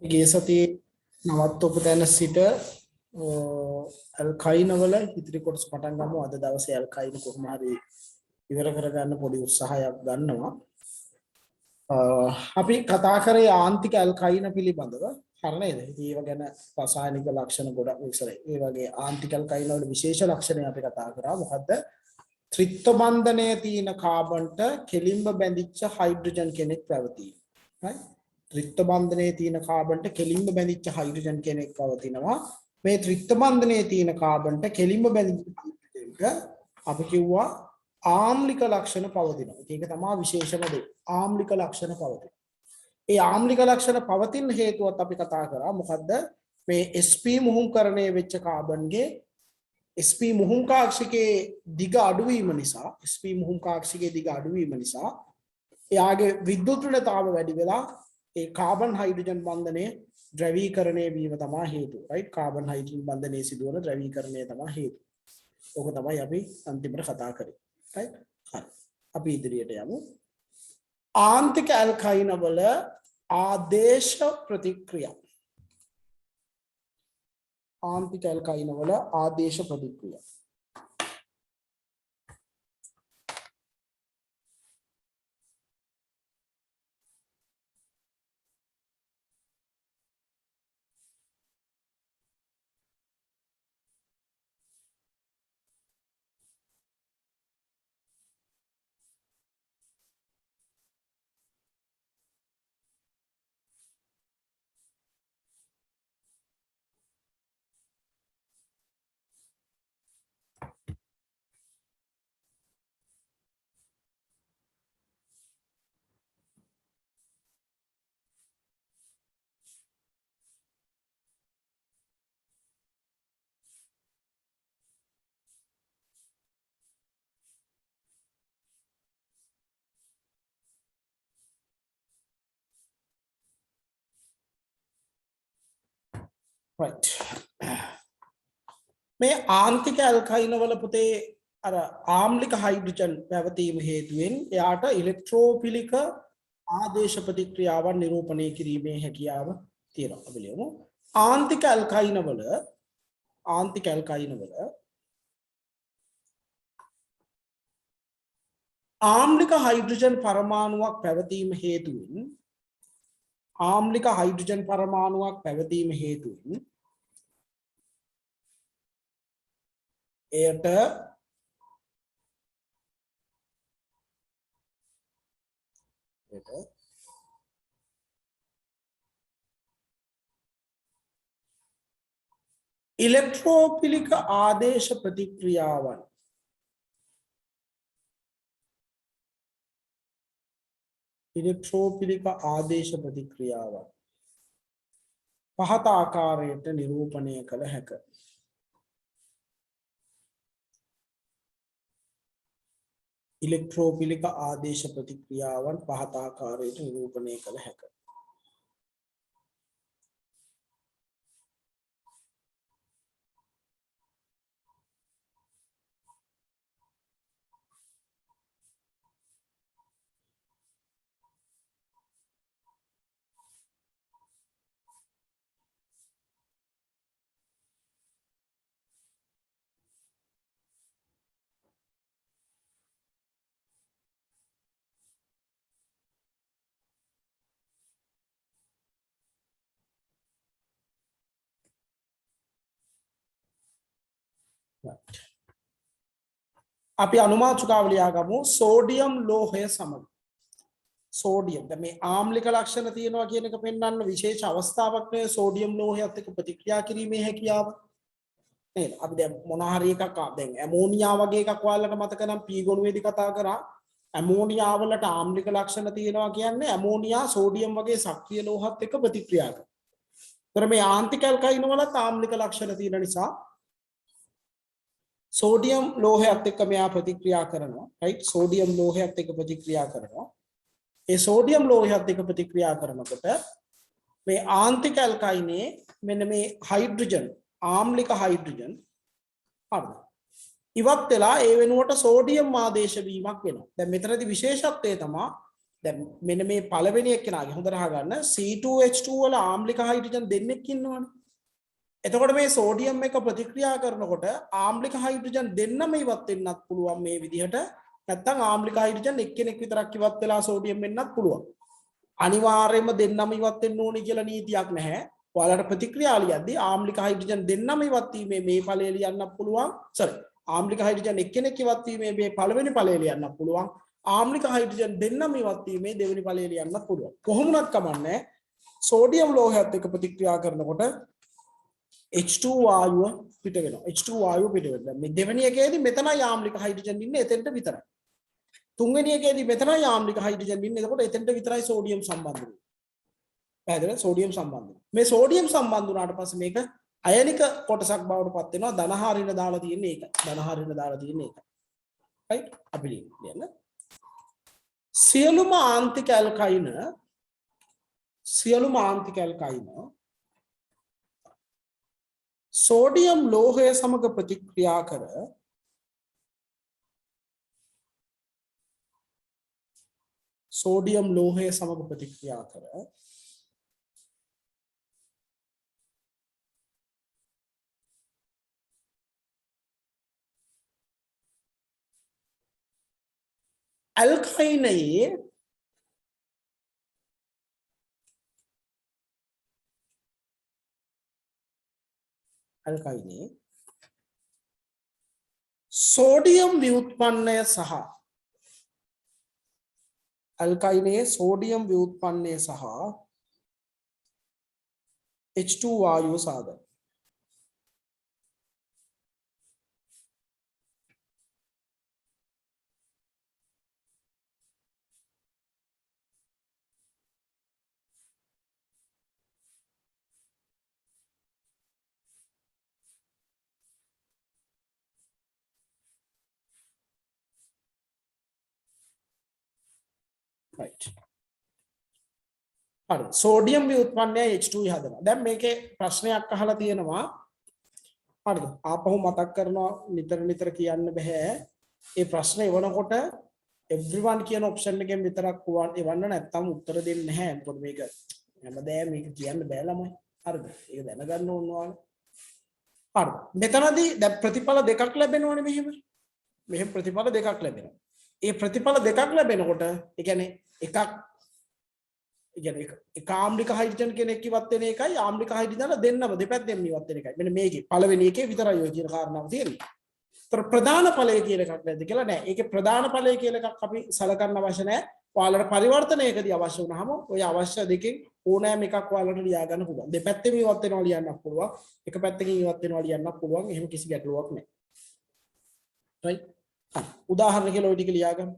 ගිය සතියේ නවත්වපු තැන සිට ඇල්කයින වල ඉදිරි කොටස පටන් ගමු. අද දවසේ ඇල්කයින කොහොම හරි ඉවර කරගන්න පොඩි උත්සාහයක් ගන්නවා. අපි කතා කරේ ආන්තික ඇල්කයින පිළිබඳව. හරි නේද? ඒව ගැන රසායනික ලක්ෂණ ගොඩක් විස්තරයි. ඒ වගේ ආන්තික ඇල්කයින වල විශේෂ ලක්ෂණය අපි කතා කරා. මොකද්ද? ත්‍රිත්ව බන්ධනයේ තියෙන කාබන්ට කෙලින්ම බැඳිච්ච හයිඩ්‍රජන් කෙනෙක් පැවතීම. right? ත්‍රිත්ව බන්ධනයේ තියෙන කාබන්ට කෙලින්ම බැඳිච්ච හයිඩ්‍රජන් කෙනෙක් පවතිනවා. මේ ත්‍රිත්ව බන්ධනයේ තියෙන කාබන්ට කෙලින්ම බැඳිච්ච හයිඩ්‍රජන්ට අපි කිව්වා ආම්ලික ලක්ෂණ පවතිනවා. ඒක තමයි විශේෂම දේ. ආම්ලික ලක්ෂණ පවතින. ඒ ආම්ලික ලක්ෂණ පවතින හේතුවත් අපි කතා කරා. මොකද්ද? මේ sp මුහුම්කරණය වෙච්ච කාබන්ගේ sp මුහුම්කාක්ෂිකයේ දිග අඩුවීම නිසා sp මුහුම්කාක්ෂිකයේ දිග අඩුවීම නිසා එයාගේ විද්‍යුත් ඍණතාව වැඩි වෙලා ඒ කාබන් හයිඩ්‍රජන් බන්ධනය ද්‍රවීකරණය වීම තමයි හේතුව. right? කාබන් හයිඩ්‍රජන් බන්ධනයේ සිදුවන ද්‍රවීකරණය තමයි හේතුව. ඕක තමයි අපි අන්තිමට කතා කරේ. right? හරි. අපි ඉදිරියට යමු. ආන්තික ඇල්කයින වල ආදේශ ප්‍රතික්‍රියා. ආන්තික ඇල්කයින වල ආදේශ ප්‍රතික්‍රියා. right. මේ ආන්තික ඇල්කයින වල පුතේ අර ආම්ලික හයිඩ්‍රජන් පැවතීම හේතුවෙන් එයාට ඉලෙක්ට්‍රෝෆිලික ආදේශ ප්‍රතික්‍රියාවන් නිරූපණය කිරීමේ හැකියාව තියෙනවා. අපි ලියමු ආන්තික ඇල්කයින වල ආම්ලික හයිඩ්‍රජන් පරමාණුවක් පැවතීම හේතුවෙන් එයට ඉලෙක්ට්‍රෝෆිලික ආදේශ ප්‍රතික්‍රියාවන් පහත ආකාරයට නිරූපණය කළ හැකිය. ඉලෙක්ට්‍රෝෆිලික ආදේශ ප්‍රතික්‍රියාවන් පහත ආකාරයට නිරූපණය කළ හැකිය. අපි අනුමාතුකාව ලියා ගමු සෝඩියම් ලෝහය සමග. සෝඩියම් දැන් මේ ආම්ලික ලක්ෂණ තියෙනවා කියන එක පෙන්වන්න විශේෂ අවස්ථාවක් නේ සෝඩියම් ලෝහයත් එක්ක ප්‍රතික්‍රියා කිරීමේ හැකියාව. නේද? අපි දැන් මොන හරි එකක් දැන් ඇමෝනියා වගේ එකක් ඔයාලට මතක නම් පී ගොනුවේදී කතා කරා. ඇමෝනියා වලට ආම්ලික ලක්ෂණ තියෙනවා කියන්නේ ඇමෝනියා සෝඩියම් වගේ සක්‍රිය ලෝහත් එක්ක ප්‍රතික්‍රියා කරනවා. ඒතර මේ ආන්තික ඇල්කයින වලත් ආම්ලික ලක්ෂණ තියෙන නිසා සෝඩියම් ලෝහයත් එක්ක මෙයා ප්‍රතික්‍රියා කරනවා. right? සෝඩියම් ලෝහයත් එක්ක ප්‍රතික්‍රියා කරනවා. ඒ සෝඩියම් ලෝහයත් එක්ක ප්‍රතික්‍රියා කරනකොට මේ ආන්තික ඇල්කයිනේ මෙන්න මේ හයිඩ්‍රජන් ආම්ලික හයිඩ්‍රජන් හරිද? ඉවත් වෙලා ඒ වෙනුවට සෝඩියම් ආදේශ වීමක් වෙනවා. දැන් මෙතනදී විශේෂත්වය තමයි දැන් මෙන්න මේ පළවෙනි එක්කෙනාගේ හොඳට අහගන්න C2H2 වල ආම්ලික හයිඩ්‍රජන් දෙන්නෙක් ඉන්නවනේ. එතකොට මේ සෝඩියම් එක ප්‍රතික්‍රියා කරනකොට ආම්ලික හයිඩ්‍රජන් දෙන්නම ඉවත් වෙන්නත් පුළුවන් මේ විදිහට. නැත්නම් ආම්ලික හයිඩ්‍රජන් එක්කෙනෙක් විතරක් ඉවත් වෙලා සෝඩියම් වෙන්නත් පුළුවන්. අනිවාර්යයෙන්ම දෙන්නම ඉවත් වෙන්න ඕනේ කියලා නීතියක් නැහැ. ඔයාලට ප්‍රතික්‍රියා ලියද්දී ආම්ලික හයිඩ්‍රජන් දෙන්නම ඉවත් වීමේ මේ ඵලය ලියන්නත් පුළුවන්. ආම්ලික හයිඩ්‍රජන් එක්කෙනෙක් ඉවත් වීමේ මේ පළවෙනි ඵලය ලියන්නත් පුළුවන්. ආම්ලික හයිඩ්‍රජන් දෙන්නම ඉවත් වීමේ දෙවෙනි ඵලය ලියන්නත් පුළුවන්. කොහොමුණත් කමන්නේ සෝඩියම් ලෝහයත් එක්ක ප්‍රතික්‍රියා කරනකොට H2 වායුව පිට වෙනවා. H2 වායුව පිට වෙනවා. මේ දෙවෙනි එකේදී මෙතනයි ආම්ලික හයිඩ්‍රජන් ඉන්නේ එතෙන්ට විතරයි. තුන්වෙනි එකේදී මෙතනයි ආම්ලික හයිඩ්‍රජන් ඉන්නේ. එතකොට එතෙන්ට විතරයි සෝඩියම් සම්බන්ධ වෙන්නේ. පැහැදිලිද? සෝඩියම් සම්බන්ධ වෙනවා. මේ සෝඩියම් සම්බන්ධ වුණාට පස්සේ මේක අයනික කොටසක් බවට පත් වෙනවා. ධනහාරින දාලා තියෙන්නේ ඒක. ධනහාරින දාලා තියෙන්නේ ඒක. right? අපි ලියන්න. සියලුම ආන්තික ඇල්කයින සෝඩියම් ලෝහය සමග ප්‍රතික්‍රියා කර ඇල්කයිනයේ සෝඩියම් ව්‍යුත්පන්නය සහ H2 වායුව සාධන. right. හරි සෝඩියම් ව්‍යුත්පන්නය H2 හදනවා. දැන් මේකේ ප්‍රශ්නයක් අහලා තියෙනවා. හරිද? ආපහු මතක් කරනවා නිතර කියන්න බෑ. ඒ ප්‍රශ්නේ එවනකොට everyone කියන ඔප්ෂන් එකෙන් විතරක් එවන්න නැත්නම් උත්තර දෙන්නේ නැහැ. මොකද මේක හැමදාම මේක කියන්න බෑ ළමයි. හරිද? ඒක දැනගන්න ඕන ඔයාලා. හරිද? මෙතනදී දැන් ප්‍රතිඵල දෙකක් ලැබෙනවනේ මෙහෙම. මෙහෙම ප්‍රතිඵල දෙකක් ලැබෙනවා. ඒ ප්‍රතිඵල දෙකක් ලැබෙනකොට ඒ කියන්නේ එකක් එක ආම්ලික හයිඩ්‍රජන් කෙනෙක් ඉවත් වෙන එකයි ආම්ලික හයිඩ්‍රජන් දෙන්නම දෙපැත්තෙන්ම ඉවත් වෙන එකයි. මෙන්න මේකේ පළවෙනි එකේ විතරයි ඔය කියන කාරණාව තියෙන්නේ. ඒතර ප්‍රධාන ඵලය කියලා එකක් නැද්ද කියලා නෑ. ඒකේ ප්‍රධාන ඵලය කියලා එකක් අපි සලකන්න අවශ්‍ය නෑ. ඔයාලට පරිවර්තනයකදී අවශ්‍ය වුණාම ඔය අවශ්‍ය දෙකෙන් ඕනෑම එකක් ඔයාලට ලියා ගන්න පුළුවන්. දෙපැත්තෙම ඉවත් වෙනවා ලියන්නත් පුළුවන්. එක පැත්තකින් ඉවත් වෙනවා ලියන්නත් පුළුවන්. එහෙම කිසි ගැටලුවක් නෑ. right? උදාහරණ කියලා ඔය ටික ලියා ගන්න.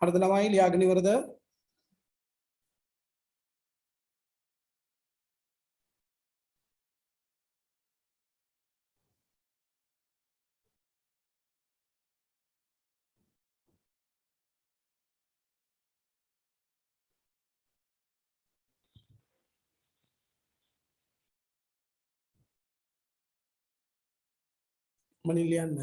හරිද ළමයි ලියාගෙන ඉවරද? මම ලියන්න.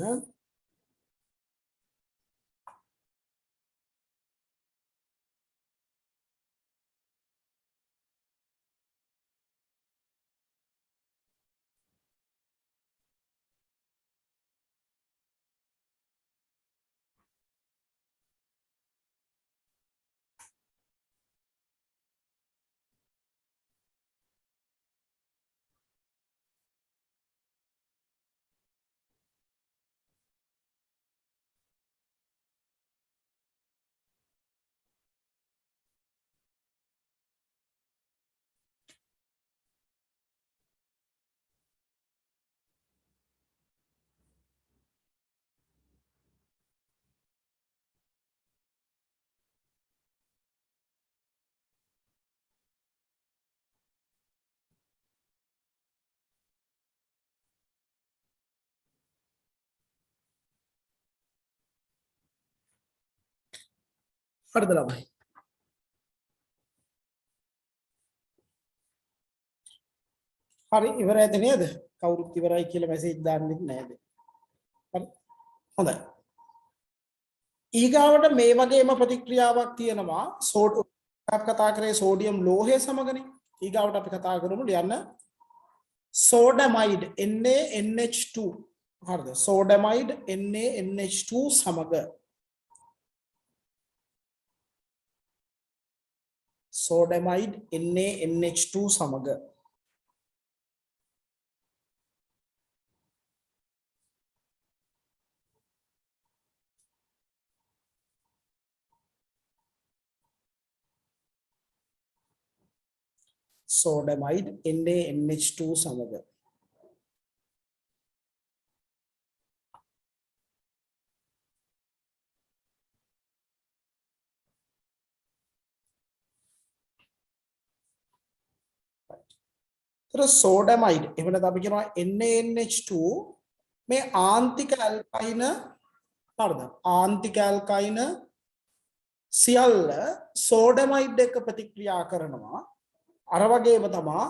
හරිද ළමයි? හරි ඉවරයි නේද? කවුරුත් ඉවරයි කියලා මැසේජ් දාන්නෙත් නෑද? හරි. හොඳයි. ඊගාවට මේ වගේම ප්‍රතික්‍රියාවක් තියෙනවා අපි කතා කරේ සෝඩියම් ලෝහය සමගනේ. ඊගාවට අපි කතා කරමු ලියන්න සෝඩමයිඩ් NaNH2 හරිද? සෝඩමයිඩ් NaNH2 සමග සෝඩමයිඩ් NaNH2 සමග සෝඩමයිඩ් NaNH2 සමග තර සෝඩමයිඩ් එහෙම නැත්නම් අපි කියනවා NaNH2 මේ ආන්තික ඇල්කයින හරිද? ආන්තික ඇල්කයින සියල්ල සෝඩමයිඩ් එක්ක ප්‍රතික්‍රියා කරනවා. අර වගේම තමයි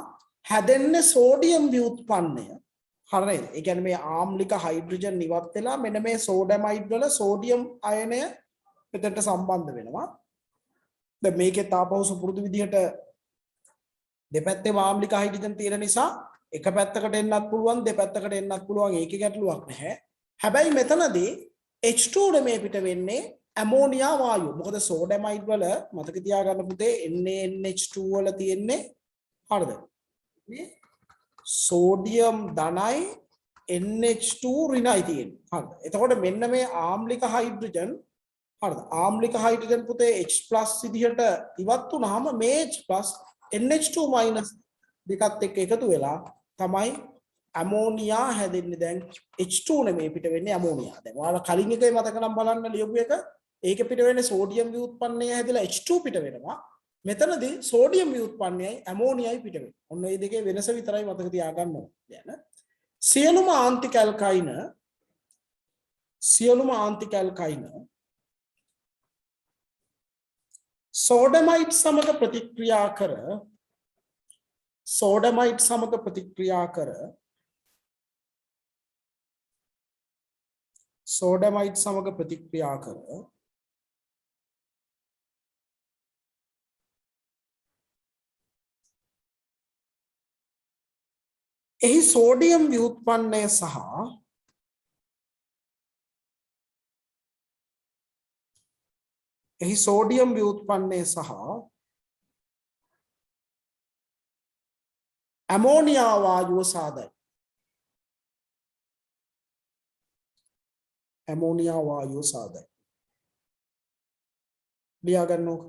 හැදෙන්නේ සෝඩියම් ව්‍යුත්පන්නය. හරිද? ඒ කියන්නේ මේ ආම්ලික හයිඩ්‍රජන් ඉවත් වෙලා මෙන්න මේ සෝඩමයිඩ් වල සෝඩියම් අයනය මෙතනට සම්බන්ධ වෙනවා. දැන් මේකේ තාපහුසු පුරුදු විදිහට දෙපැත්තේ ආම්ලික හයිඩ්‍රජන් තියෙන නිසා එක පැත්තකට එන්නත් පුළුවන් දෙපැත්තකට එන්නත් පුළුවන් ඒකේ ගැටලුවක් නැහැ. හැබැයි මෙතනදී H2 මේ පිට වෙන්නේ ඇමෝනියා වායුව. මොකද සෝඩමයිඩ් වල මතක තියාගන්න පුතේ NaNH2 වල තියෙන්නේ හරිද? මේ සෝඩියම් ධනයි NH2 ඍණයි තියෙන්නේ. හරිද? එතකොට මෙන්න මේ ආම්ලික හයිඩ්‍රජන් හරිද? ආම්ලික හයිඩ්‍රජන් පුතේ H+ විදිහට ඉවත් වුනහම මේ H+ NH2- දෙකත් එක්ක එකතු වෙලා තමයි ඇමෝනියා හැදෙන්නේ. දැන් H2 නෙමෙයි පිට වෙන්නේ ඇමෝනියා. දැන් ඔයාලා කලින් එකේ මතක නම් බලන්න ලියපු එක ඒක පිට වෙන්නේ සෝඩියම් ව්‍යුත්පන්නය හැදිලා H2 පිට වෙනවා. මෙතනදී සෝඩියම් ව්‍යුත්පන්නයයි ඇමෝනියයි පිට වෙනවා. ඔන්න මේ දෙකේ වෙනස විතරයි මතක තියාගන්න ඕනේ. දැන් සියලුම ආන්තික ඇල්කයින සෝඩමයිඩ් සමග ප්‍රතික්‍රියා කර එහි සෝඩියම් ව්‍යුත්පන්නය සහ ඇමෝනියා වායුව සාදයි. ලියා ගන්න ඕක.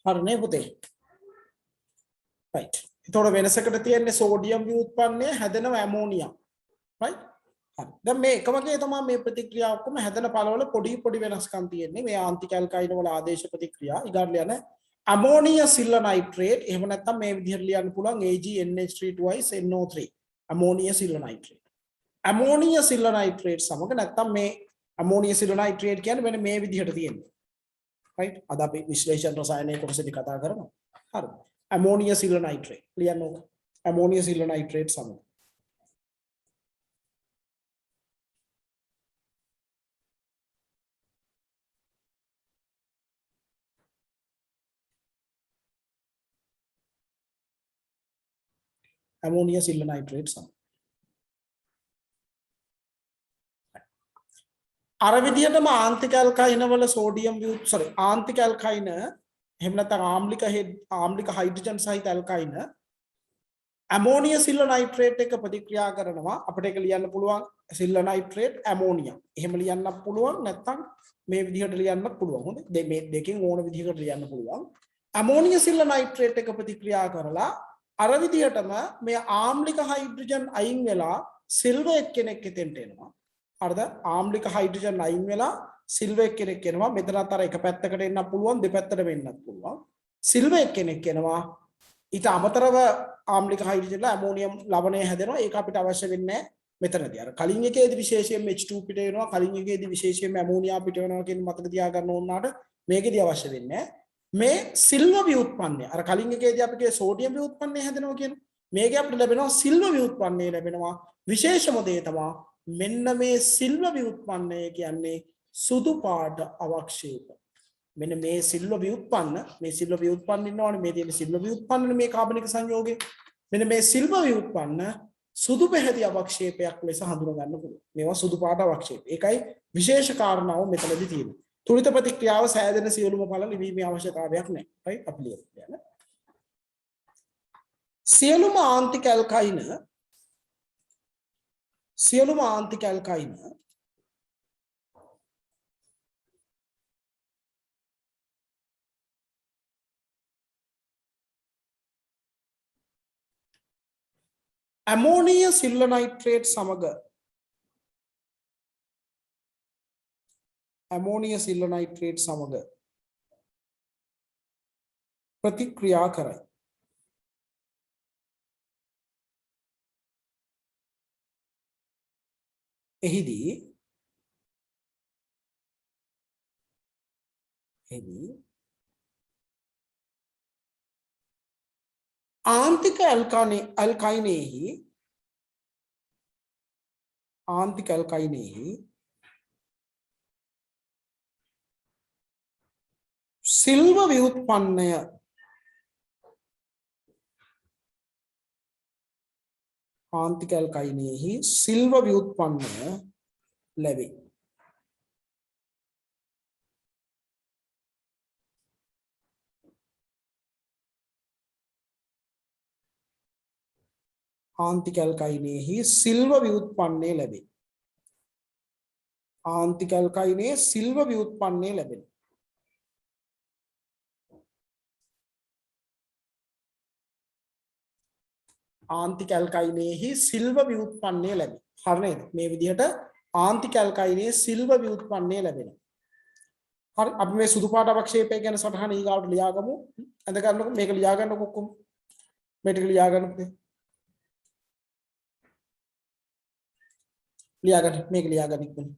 හරිනේ පුතේ right එතකොට වෙනසකට තියෙන්නේ සෝඩියම් ව්‍යුත්පන්නය හැදෙනවා ඇමෝනියම් right හරි දැන් මේ එක වගේ තමයි මේ ප්‍රතික්‍රියා ඔක්කොම හැදෙන පළවල පොඩි වෙනස්කම් තියෙන්නේ මේ ආන්තික ඇල්කයින වල ආදේශ ප්‍රතික්‍රියා ඊගාට ලියන අමෝනිය සිල්ල නයිට්‍රේට් එහෙම නැත්නම් මේ විදිහට ලියන්න පුළුවන් AgNH3 twice NO3 ammonia silver nitrate ammonia silver nitrate සමග නැත්නම් මේ අමෝනිය සිල්ල නයිට්‍රේට් කියන්නේ මෙන්න මේ විදිහට තියෙන්නේ right අද අපි විශ්ලේෂණ රසායනයේ කොටසදී කතා කරනවා හරි අමෝනිය සිල්ල නයිට්‍රේට් ලියන්න ඕක අමෝනිය සිල්ල නයිට්‍රේට් සමග අමෝනිය සිල්ල නයිට්‍රේට් සමග අර විදිහටම ආන්තික ඇල්කයින වල සෝඩියම් ආන්තික ඇල්කයින එහෙම නැත්නම් ආම්ලික හයිඩ්‍රජන් සහිත ඇල්කයින ඇමෝනිය සිල්ල නයිට්‍රේට් එක ප්‍රතික්‍රියා කරනවා අපිට ඒක ලියන්න පුළුවන් සිල්ල නයිට්‍රේට් ඇමෝනියම් එහෙම ලියන්නත් පුළුවන් නැත්නම් මේ විදිහට ලියන්නත් පුළුවන් හොඳ මේ දෙකෙන් ඕන විදිහකට ලියන්න පුළුවන් ඇමෝනිය සිල්ල නයිට්‍රේට් එක ප්‍රතික්‍රියා කරලා අර විදිහටම මේ ආම්ලික හයිඩ්‍රජන් අයින් වෙලා සිල්වර් එක්කෙනෙක් එතෙන්ට එනවා හරිද ආම්ලික හයිඩ්‍රජන් අයින් වෙලා සිල්වර් එක්කෙනෙක් එනවා මෙතනත් අර එක පැත්තකට එන්නත් පුළුවන් දෙපැත්තට වෙන්නත් පුළුවන් සිල්වර් එක්කෙනෙක් එනවා ඊට අමතරව ආම්ලික හයිඩ්‍රජන්ලා ඇමෝනියම් ලවණය හැදෙනවා ඒක අපිට අවශ්‍ය වෙන්නේ මෙතනදී අර කලින් එකේදී විශේෂයෙන් H2 පිට වෙනවා කලින් එකේදී විශේෂයෙන් ඇමෝනියා පිට වෙනවා කියන මතක තියාගන්න ඕනාට මේකෙදී අවශ්‍ය වෙන්නේ මේ සිල්වර් ව්‍යුත්පන්නය අර කලින් එකේදී අපිට සෝඩියම් ව්‍යුත්පන්නය හැදෙනවා කියන මේකේ අපිට ලැබෙනවා සිල්වර් ව්‍යුත්පන්නය ලැබෙනවා විශේෂම දේ තමයි මෙන්න මේ සිල්වර් ව්‍යුත්පන්නය කියන්නේ සුදු පාට අවක්ෂේප මෙන්න මේ සිල්වර් ව්‍යුත්පන්න ඉන්නවනේ මේ තියෙන සිල්වර් ව්‍යුත්පන්න මේ කාබනික සංයෝගය මෙන්න මේ සිල්වර් ව්‍යුත්පන්න සුදු පැහැති අවක්ෂේපයක් ලෙස හඳුනා ගන්න පුළුවන් මේවා සුදු පාට අවක්ෂේප ඒකයි විශේෂ කාරණාව මෙතනදී තියෙන්නේ තුලිත ප්‍රතික්‍රියාව සෑදෙන සියලුම ඵල ලිවීමේ අවශ්‍යතාවයක් නැහැ right අපි ලියන්න සියලුම ආන්තික ඇල්කයින ඇමෝනිය සිල්ල නයිට්‍රේට් සමග ප්‍රතික්‍රියා කරයි එහිදී ආන්තික ඇල්කයිනෙහි සිල්වර් ව්‍යුත්පන්නය ලැබේ ආන්තික ඇල්කයිනෙහි සිල්වර් ව්‍යුත්පන්නය ලැබේ ආන්තික ඇල්කයිනයේ සිල්වර් ව්‍යුත්පන්නය ලැබෙන ආන්තික ඇල්කයිනයෙහි සිල්වර් ව්‍යුත්පන්නය ලැබේ හරි නේද මේ විදිහට ආන්තික ඇල්කයිනයේ සිල්වර් ව්‍යුත්පන්නය ලැබෙනවා හරි අපි මේ සුදු පාට අවක්ෂේපය ගැන සටහන ඊගාවට ලියාගමු අඳ ගන්නකො මේක ලියාගන්නකො ඔක්කොම මේ ටික ලියාගන්නකො මේක ලියාගන්න ඉක්මනින්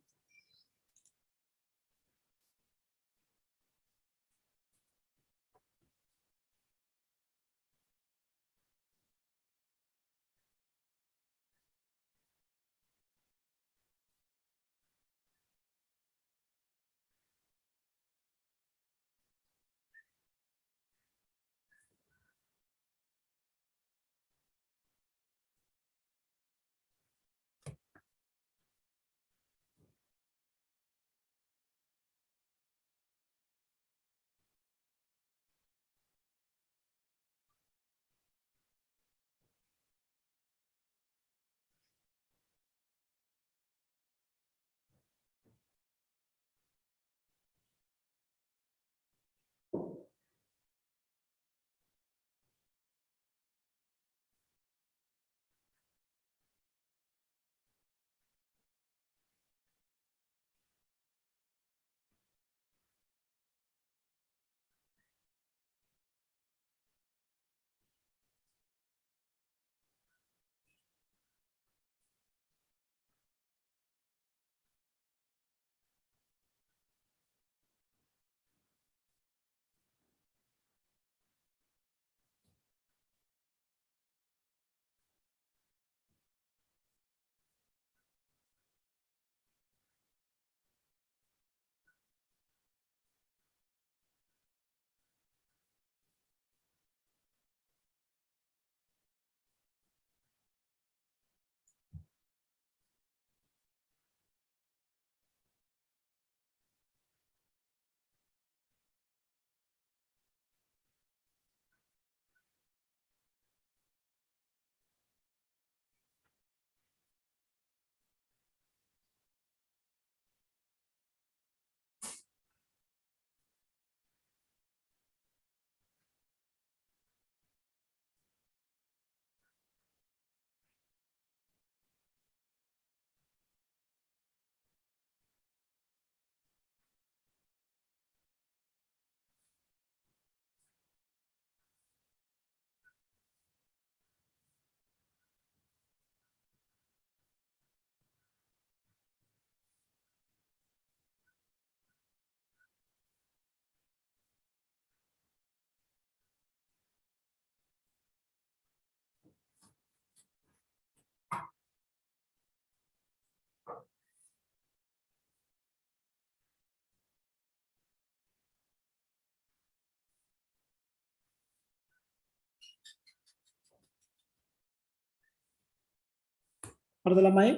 හරිද ළමයි?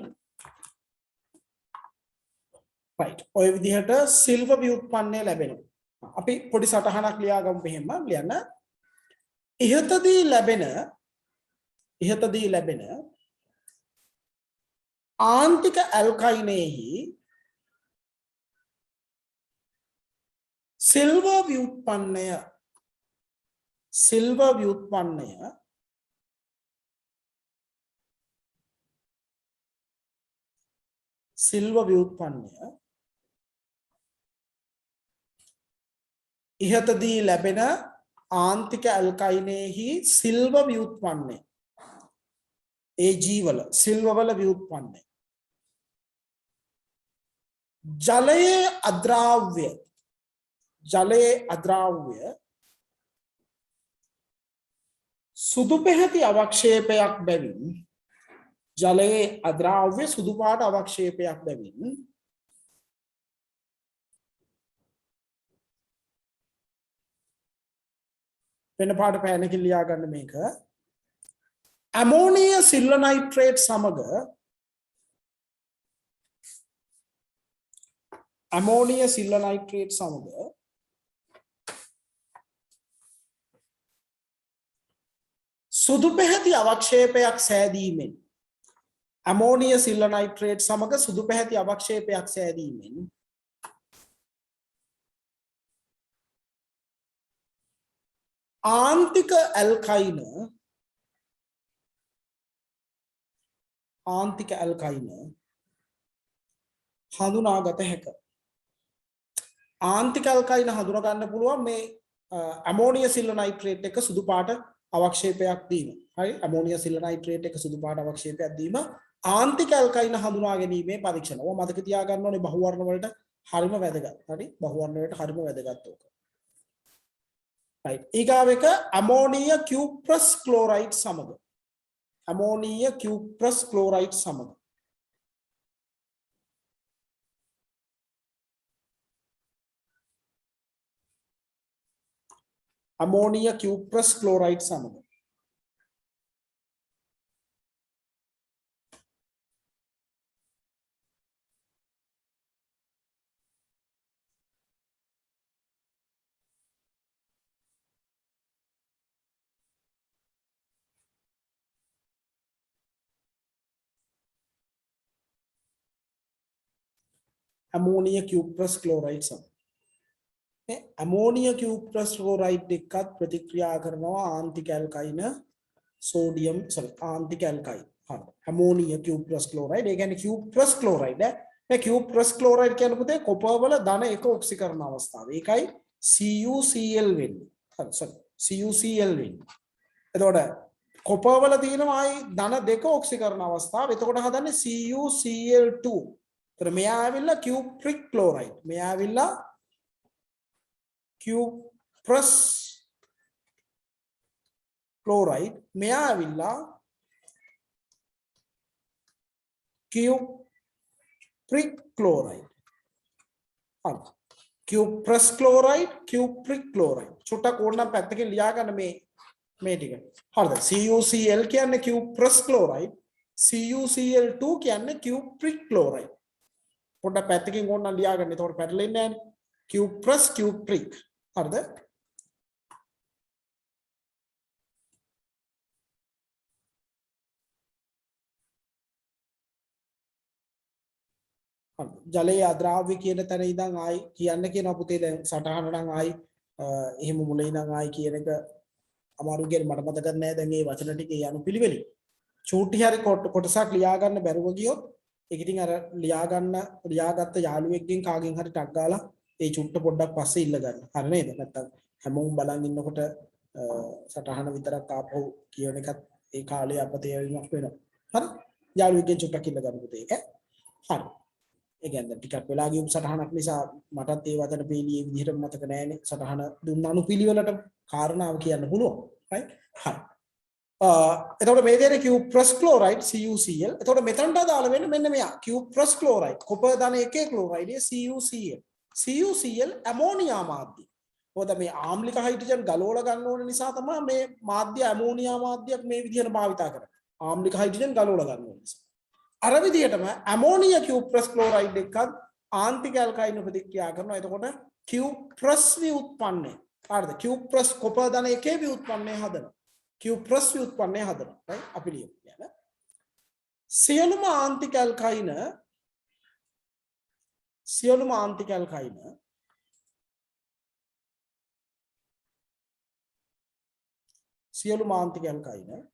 right. ඔය විදිහට සිල්ව ව්‍යුත්පන්නය ලැබෙනවා. අපි පොඩි සටහනක් ලියාගමු මෙහෙම ලියන්න. ඉහතදී ලැබෙන ආන්තික ඇල්කයිනේහි සිල්ව ව්‍යුත්පන්නය ඉහතදී ලැබෙන ආන්තික ඇල්කයිනේහි සිල්ව ව්‍යුත්පන්නය ඒ ජීවල සිල්වවල ව්‍යුත්පන්නය ජලයේ අද්‍රාව්‍ය සුදු පැහැති අවක්ෂේපයක් බැවින් ජලයේ අද්‍රාව්‍ය සුදු පාට අවක්ෂේපයක් බැවින් වෙන පාට පෑනකින් ලියා ගන්න මේක ඇමෝනිය සිල්ව නයිට්‍රේට් සමග සුදු පැහැති අවක්ෂේපයක් සෑදීමෙන් ආන්තික ඇල්කයින හඳුනාගත හැක. ආන්තික ඇල්කයින හඳුනා ගන්න පුළුවන් මේ ඇමෝනිය සිල්ව නයිට්‍රේට් එක සුදු පාට අවක්ෂේපයක් දීම. හරි ඇමෝනිය සිල්ව නයිට්‍රේට් එක සුදු පාට අවක්ෂේපයක් දීම ආන්තික ඇල්කයින හඳුනා ගැනීමේ පරීක්ෂණ. ඔය මතක තියාගන්න ඕනේ බහුවර්ණ වලට හරිම වැදගත්. හරි බහුවර්ණ වලට හරිම වැදගත් ඕක. right ඊගාව එක ඇමෝනිය කියුප්‍රස් ක්ලෝරයිඩ් සමග ඇමෝනිය කියුප්‍රස් ක්ලෝරයිඩ් සමග ammonia cuprous chloride සම ammonia cuprous chloride එක්කත් ප්‍රතික්‍රියා කරනවා ආන්තික ඇල්කයින සෝඩියම් ආන්තික ඇල්කයින් හරි ammonia cuprous chloride ඒ කියන්නේ cuprous chloride මේ cuprous chloride කියන්නේ පුතේ කොපර් වල ධන එක ඔක්සිකරණ අවස්ථාව ඒකයි CuCl වෙන්නේ හරි CuCl වෙන්නේ එතකොට කොපර් වල තියෙනවා ආයි ධන දෙක ඔක්සිකරණ අවස්ථාව එතකොට හදන්නේ CuCl2 तर मैं आविल्ला क्यूप्रिक क्लोराइड मैं आविल्ला क्यूप्रस क्लोराइड मैं आविल्ला क्यूप्रिक क्लोराइड हाँ क्यूप्रस क्लोराइड क्यूप्रिक क्लोराइड छोटा कोडना पैक्ट के लिया करना में ठीक है हाँ CuCl क्या है क्यूप्रस क्लोराइड CuCl2 क्या है क्यूप्रिक क्लोराइड පොඩ්ඩක් පැත්තකින් ඕන නම් ලියා ගන්න. එතකොට පැටලෙන්නේ නැහැ. Cuprous cupric. හරිද? හරි. ජලයේ අද්‍රාව්‍ය කියන තැන ඉඳන් ආයි කියන්න කියනවා පුතේ දැන් සටහන නම් ආයි එහෙම මුලින් ඉඳන් ආයි කියන එක අමාරු කියන්නේ මට මතක නැහැ දැන් මේ වචන ටික යනු පිළිවෙලින්. චූටි හරි කොටසක් ලියා ගන්න බැරුව ගියොත් ඒක ඉතින් අර ලියාගත්ත යාළුවෙක්ගෙන් කාගෙන් හරි ටක් ගාලා ඒ චුට්ට පොඩ්ඩක් පස්සේ ඉල්ල ගන්න. හරි නේද? නැත්තම් හැමෝම බලන් ඉන්නකොට සටහන විතරක් ආපහු කියන එකත් ඒ කාලේ අපතේ වීමක් වෙනවා. හරි? යාළුවෙක්ගෙන් චුට්ටක් ඉල්ල ගන්න පුතේ ඒක. හරි. ඒ කියන්නේ ටිකක් වෙලා ගියු සටහනක් නිසා මටත් ඒ වචන පීලියේ විදිහට මතක නැහැනේ. සටහන දුන්නානු පිළිවෙලට කාරණාව කියන්න පුළුවන්. right? හරි. එතකොට මේ දෙන cuprous chloride CuCl එතකොට මෙතනට දාලා වෙන්නේ මෙන්න මෙයා cuprous chloride කොපර් ධන එකේ ක්ලෝරයිඩ් CuCl ඇමෝනියා මාධ්‍ය. මොකද මේ ආම්ලික හයිඩ්‍රජන් ගලවලා ගන්න ඕන නිසා තමයි මේ මාධ්‍ය ඇමෝනියා මාධ්‍යයක් මේ විදිහට භාවිතා කරන්නේ. ආම්ලික හයිඩ්‍රජන් ගලවලා ගන්න ඕන නිසා. අර විදිහටම ඇමෝනියා කියුප්‍රස් ක්ලෝරයිඩ් එකත් ආන්තික ඇල්කයින් ප්‍රතික්‍රියා කරනවා. එතකොට කියුප්‍රස් ව්‍යුත්පන්නය. හරිද? කියුප්‍රස් කොපර් ධන එකේ ව්‍යුත්පන්නය හදනවා. කියුප්‍රස් ව්‍යුත්පන්නය හදනවා. right? අපි ලියමු. සියලුම ආන්තික ඇල්කයින සියලුම ආන්තික ඇල්කයින සියලුම ආන්තික ඇල්කයින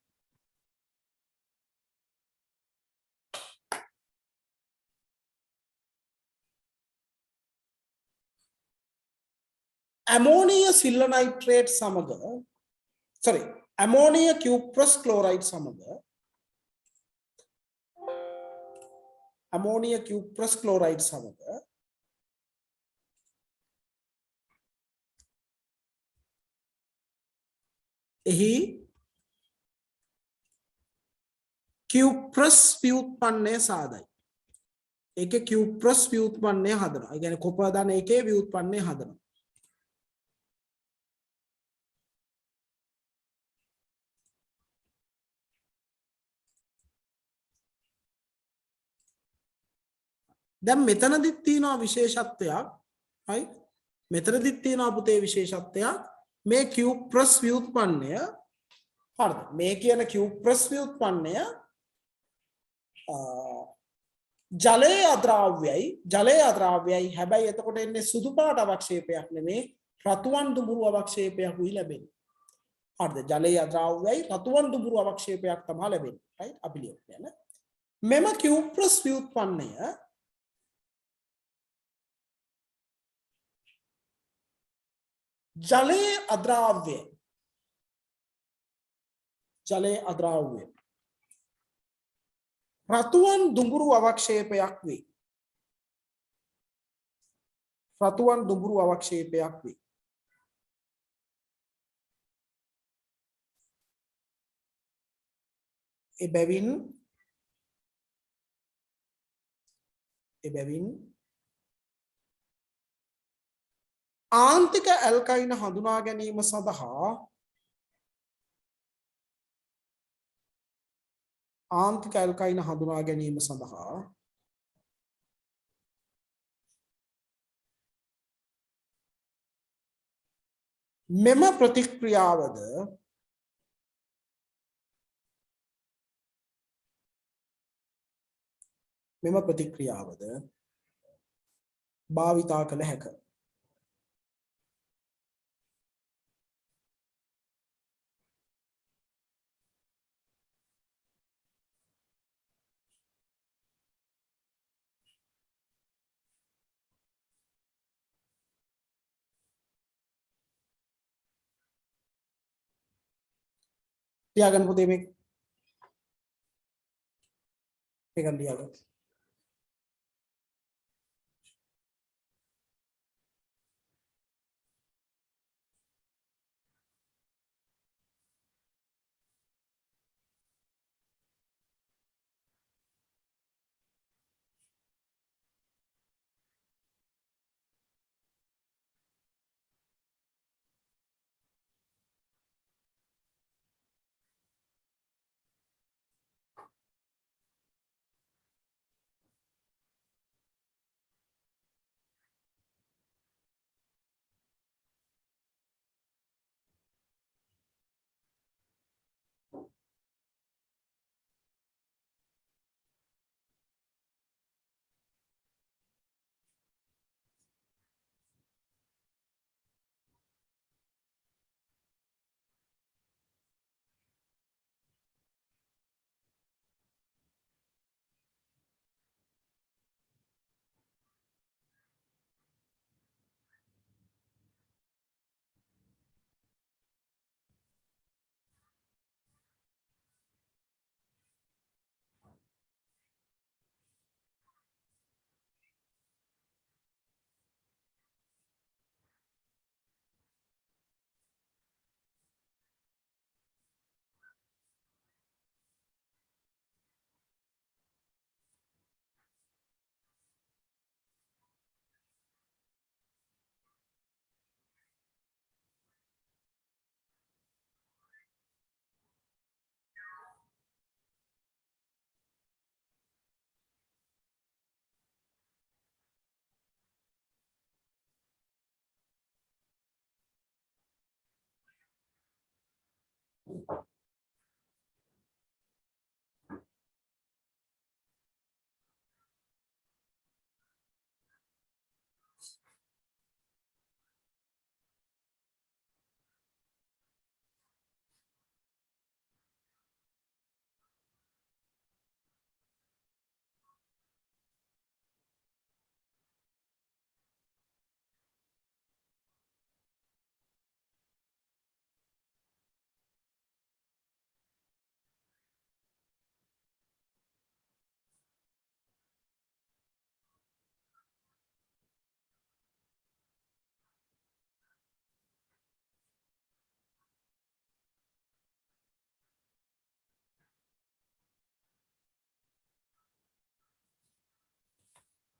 ඇමෝනිය සිල්ල නයිට්‍රේට් සමග ඇමෝනිය කියුප්‍රස් ක්ලෝරයිඩ් සමග ඇමෝනිය කියුප්‍රස් ක්ලෝරයිඩ් සමග එහි කියුප්‍රස් ව්‍යුත්පන්නය සාදයි. ඒකේ කියුප්‍රස් ව්‍යුත්පන්නය හදනවා. ඒ කියන්නේ කොපර් ධන එකේ ව්‍යුත්පන්නය හදනවා. දැන් මෙතනදිත් තියෙනවා විශේෂත්වයක්. right? මෙතනදිත් තියෙනවා පුතේ විශේෂත්වයක්. මේ කියුප්‍රස් ව්‍යුත්පන්නය හරිද? මේ කියන කියුප්‍රස් ව්‍යුත්පන්නය ජලයේ අද්‍රාව්‍යයි හැබැයි එතකොට එන්නේ සුදු පාට අවක්ෂේපයක් නෙමේ රතුවන් දුඹුරු අවක්ෂේපයක් උයි ලැබෙන්නේ. හරිද? ජලයේ අද්‍රාව්‍යයි රතුවන් දුඹුරු අවක්ෂේපයක් තමයි ලැබෙන්නේ. right? අපි ලියමු. මෙම කියුප්‍රස් ව්‍යුත්පන්නය ජලයේ අද්‍රාව්‍ය රතුවන් දුඹුරු අවක්ෂේපයක් වේ. රතුවන් දුඹුරු අවක්ෂේපයක් වේ. එබැවින් ආන්තික ඇල්කයින හඳුනා ගැනීම සඳහා මෙම ප්‍රතික්‍රියාවද භාවිතා කළ හැක. තියාගන්න පුතේ මේක ලියාගන්න.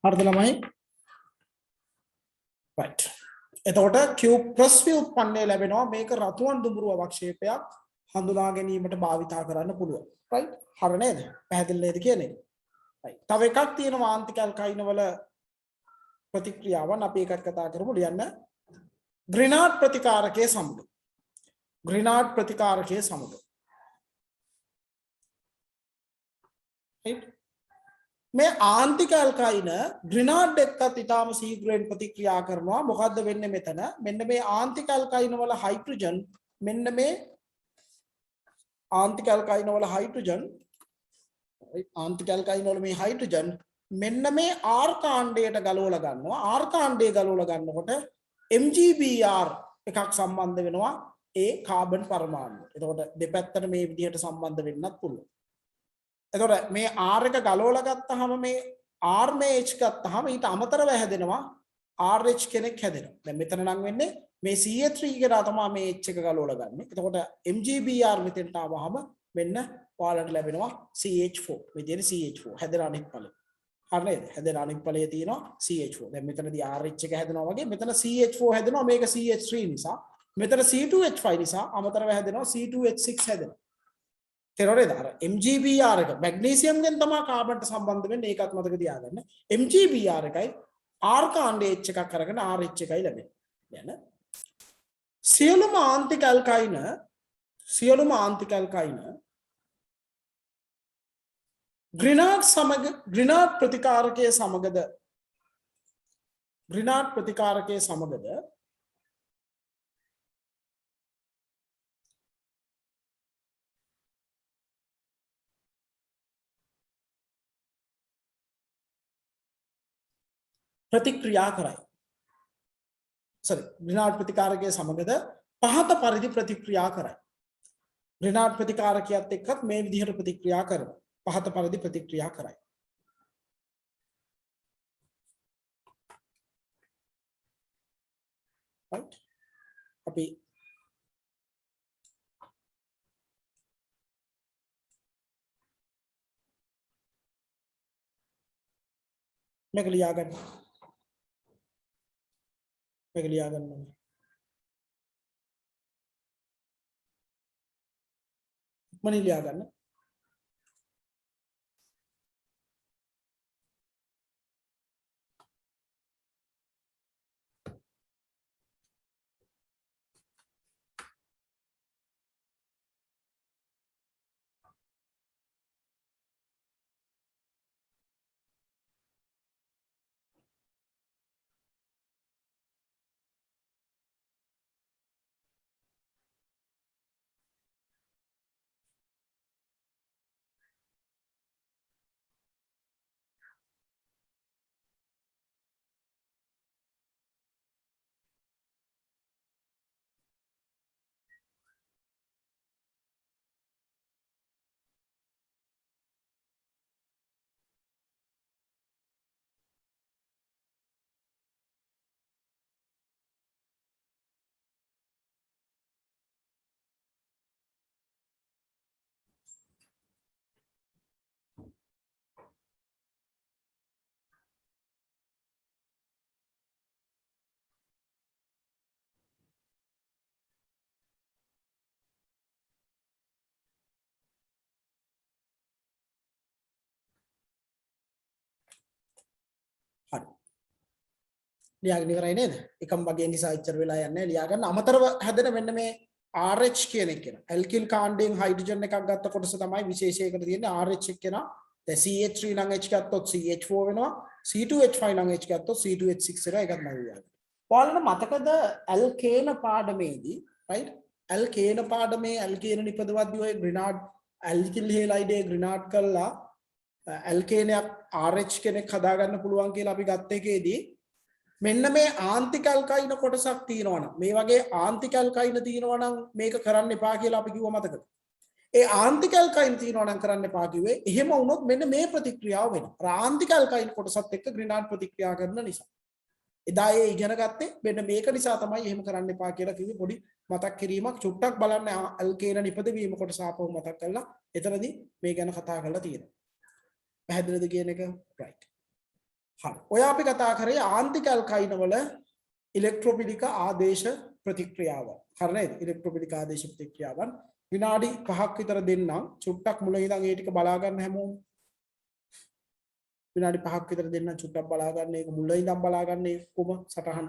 හරිද ළමයි? right. එතකොට Q+ ව්‍යුත්පන්නය ලැබෙනවා මේක රතුවන් දුඹුරු අවක්ෂේපයක් හඳුනා ගැනීමට භාවිතා කරන්න පුළුවන්. right? හරිය නේද? පැහැදිලි නේද කියන්නේ? right. තව එකක් තියෙනවා ආන්තික ඇල්කයින වල ප්‍රතික්‍රියාවන් අපි එකක් කතා කරමු ලියන්න. ග්‍රිනාඩ් ප්‍රතිකාරකයේ සමග. ග්‍රිනාඩ් ප්‍රතිකාරකයේ සමග. right? මේ ආන්තික ඇල්කයින ග්‍රිනාඩ් එක්කත් ඊටාම ශීඝ්‍රයෙන් ප්‍රතික්‍රියා කරනවා. මොකද්ද වෙන්නේ මෙතන? මෙන්න මේ ආන්තික ඇල්කයින වල හයිඩ්‍රජන් මෙන්න මේ ආන්තික ඇල්කයින වල හයිඩ්‍රජන් ආන්තික ඇල්කයින වල මේ හයිඩ්‍රජන් මෙන්න මේ R කාණ්ඩයට ගලවලා ගන්නවා. R කාණ්ඩය ගලවලා ගන්නකොට MgBr එකක් සම්බන්ධ වෙනවා ඒ කාබන් පරමාණුවට. එතකොට දෙපැත්තට මේ විදිහට සම්බන්ධ වෙන්නත් පුළුවන්. එතකොට මේ R එක ගලවලා ගත්තාම මේ R මේ H ගත්තාම ඊට අමතරව හැදෙනවා RH කෙනෙක් හැදෙනවා. දැන් මෙතන නම් වෙන්නේ මේ CH3 කියලා තමයි මේ H එක ගලවලා ගන්න. එතකොට MgBr මෙතෙන්ට ආවහම මෙන්න ඔයාලට ලැබෙනවා CH4. මේ තියෙන CH4 හැදෙන අනිත් ඵලය. හරි නේද? හැදෙන අනිත් ඵලය තියෙනවා CH4. දැන් මෙතනදී RH එක හැදෙනවා වගේ මෙතන CH4 හැදෙනවා මේක CH3 නිසා. මෙතන C2H5 නිසා අමතරව හැදෙනවා C2H6 හැදෙනවා. තේරෙනවද? අර MgBr එක මැග්නීසියම් ගෙන් තමයි කාබන්ට සම්බන්ධ වෙන්නේ. ඒකත් මතක තියාගන්න. MgBr එකයි R කාණ්ඩයේ H එකක් අරගෙන RH එකයි ලැබෙන්නේ. දැන් සියලුම ආන්තික ඇල්කයින ග්‍රිනාඩ් ප්‍රතිකාරකයේ සමගද ප්‍රතික්‍රියා කරයි. ග්‍රිනාඩ් ප්‍රතිකාරකයේ සමගද පහත පරිදි ප්‍රතික්‍රියා කරයි. ග්‍රිනාඩ් ප්‍රතිකාරකයත් එක්කත් මේ විදිහට ප්‍රතික්‍රියා කරනවා. පහත පරිදි ප්‍රතික්‍රියා කරයි. right? අපි මේක ලියාගන්න. මනි ලියාගන්න. හරි. ලියාගෙන ඉවරයි නේද? එකම වගේ නිසා ඉච්චර වෙලා යන්නේ ලියා ගන්න. අමතරව හැදෙන මෙන්න මේ RH කියන එක කියන. ඇල්කිල් කාණ්ඩයෙන් හයිඩ්‍රජන් එකක් ගත්ත කොටස තමයි විශේෂයකට තියෙන්නේ RH එක කෙනා. දැන් CH3 නම් H ගත්තොත් CH4 වෙනවා. C2H5 නම් H ගත්තොත් C2H6 වෙනවා. ඒකත් මම ලියාගන්න. ඔයාලට මතකද ඇල්කේන පාඩමේදී right? ඇල්කේන පාඩමේ ඇල්කේන නිපදවද්දී ඔය ග්‍රිනාඩ් ඇල්කිල් හේලයිඩේ ග්‍රිනාඩ් කළා ඇල්කේනයක් RH කෙනෙක් හදාගන්න පුළුවන් කියලා අපි ගත්ත එකේදී මෙන්න මේ ආන්තික ඇල්කයින කොටසක් තියෙනවනම් මේ වගේ ආන්තික ඇල්කයින තියෙනවනම් මේක කරන්න එපා කියලා අපි කිව්ව මතකද? ඒ ආන්තික ඇල්කයින තියෙනවනම් කරන්න එපා කිව්වේ එහෙම වුණොත් මෙන්න මේ ප්‍රතික්‍රියාව වෙනවා. ආන්තික ඇල්කයින කොටසත් එක්ක ග්‍රිනාඩ් ප්‍රතික්‍රියා කරන නිසා. එදා ඒ ඉගෙන ගත්තේ මෙන්න මේක නිසා තමයි එහෙම කරන්න එපා කියලා කිව්වේ. පොඩි මතක් කිරීමක් චුට්ටක් බලන්න ඇල්කේන නිපදවීම කොටස ආපහු මතක් කරලා එතනදී මේ ගැන කතා කරලා තියෙනවා. පැහැදිලිද කියන එක right. හරි. ඔය අපි කතා කරේ ආන්තික ඇල්කයින වල ඉලෙක්ට්‍රෝපිලික ආදේශ ප්‍රතික්‍රියාව. හරි නේද? ඉලෙක්ට්‍රෝපිලික ආදේශ ප්‍රතික්‍රියාවන් විනාඩි 5ක් විතර දෙන්නම්. චුට්ටක් මුල ඉඳන් ඒ ටික බලා ගන්න හැමෝම. විනාඩි 5ක් විතර දෙන්නම් චුට්ටක් බලා ගන්න. ඒක මුල ඉඳන් බලා ගන්න කොම සටහන.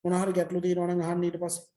මොන හරි ගැටලු තියෙනවා නම් අහන්න ඊට පස්සේ.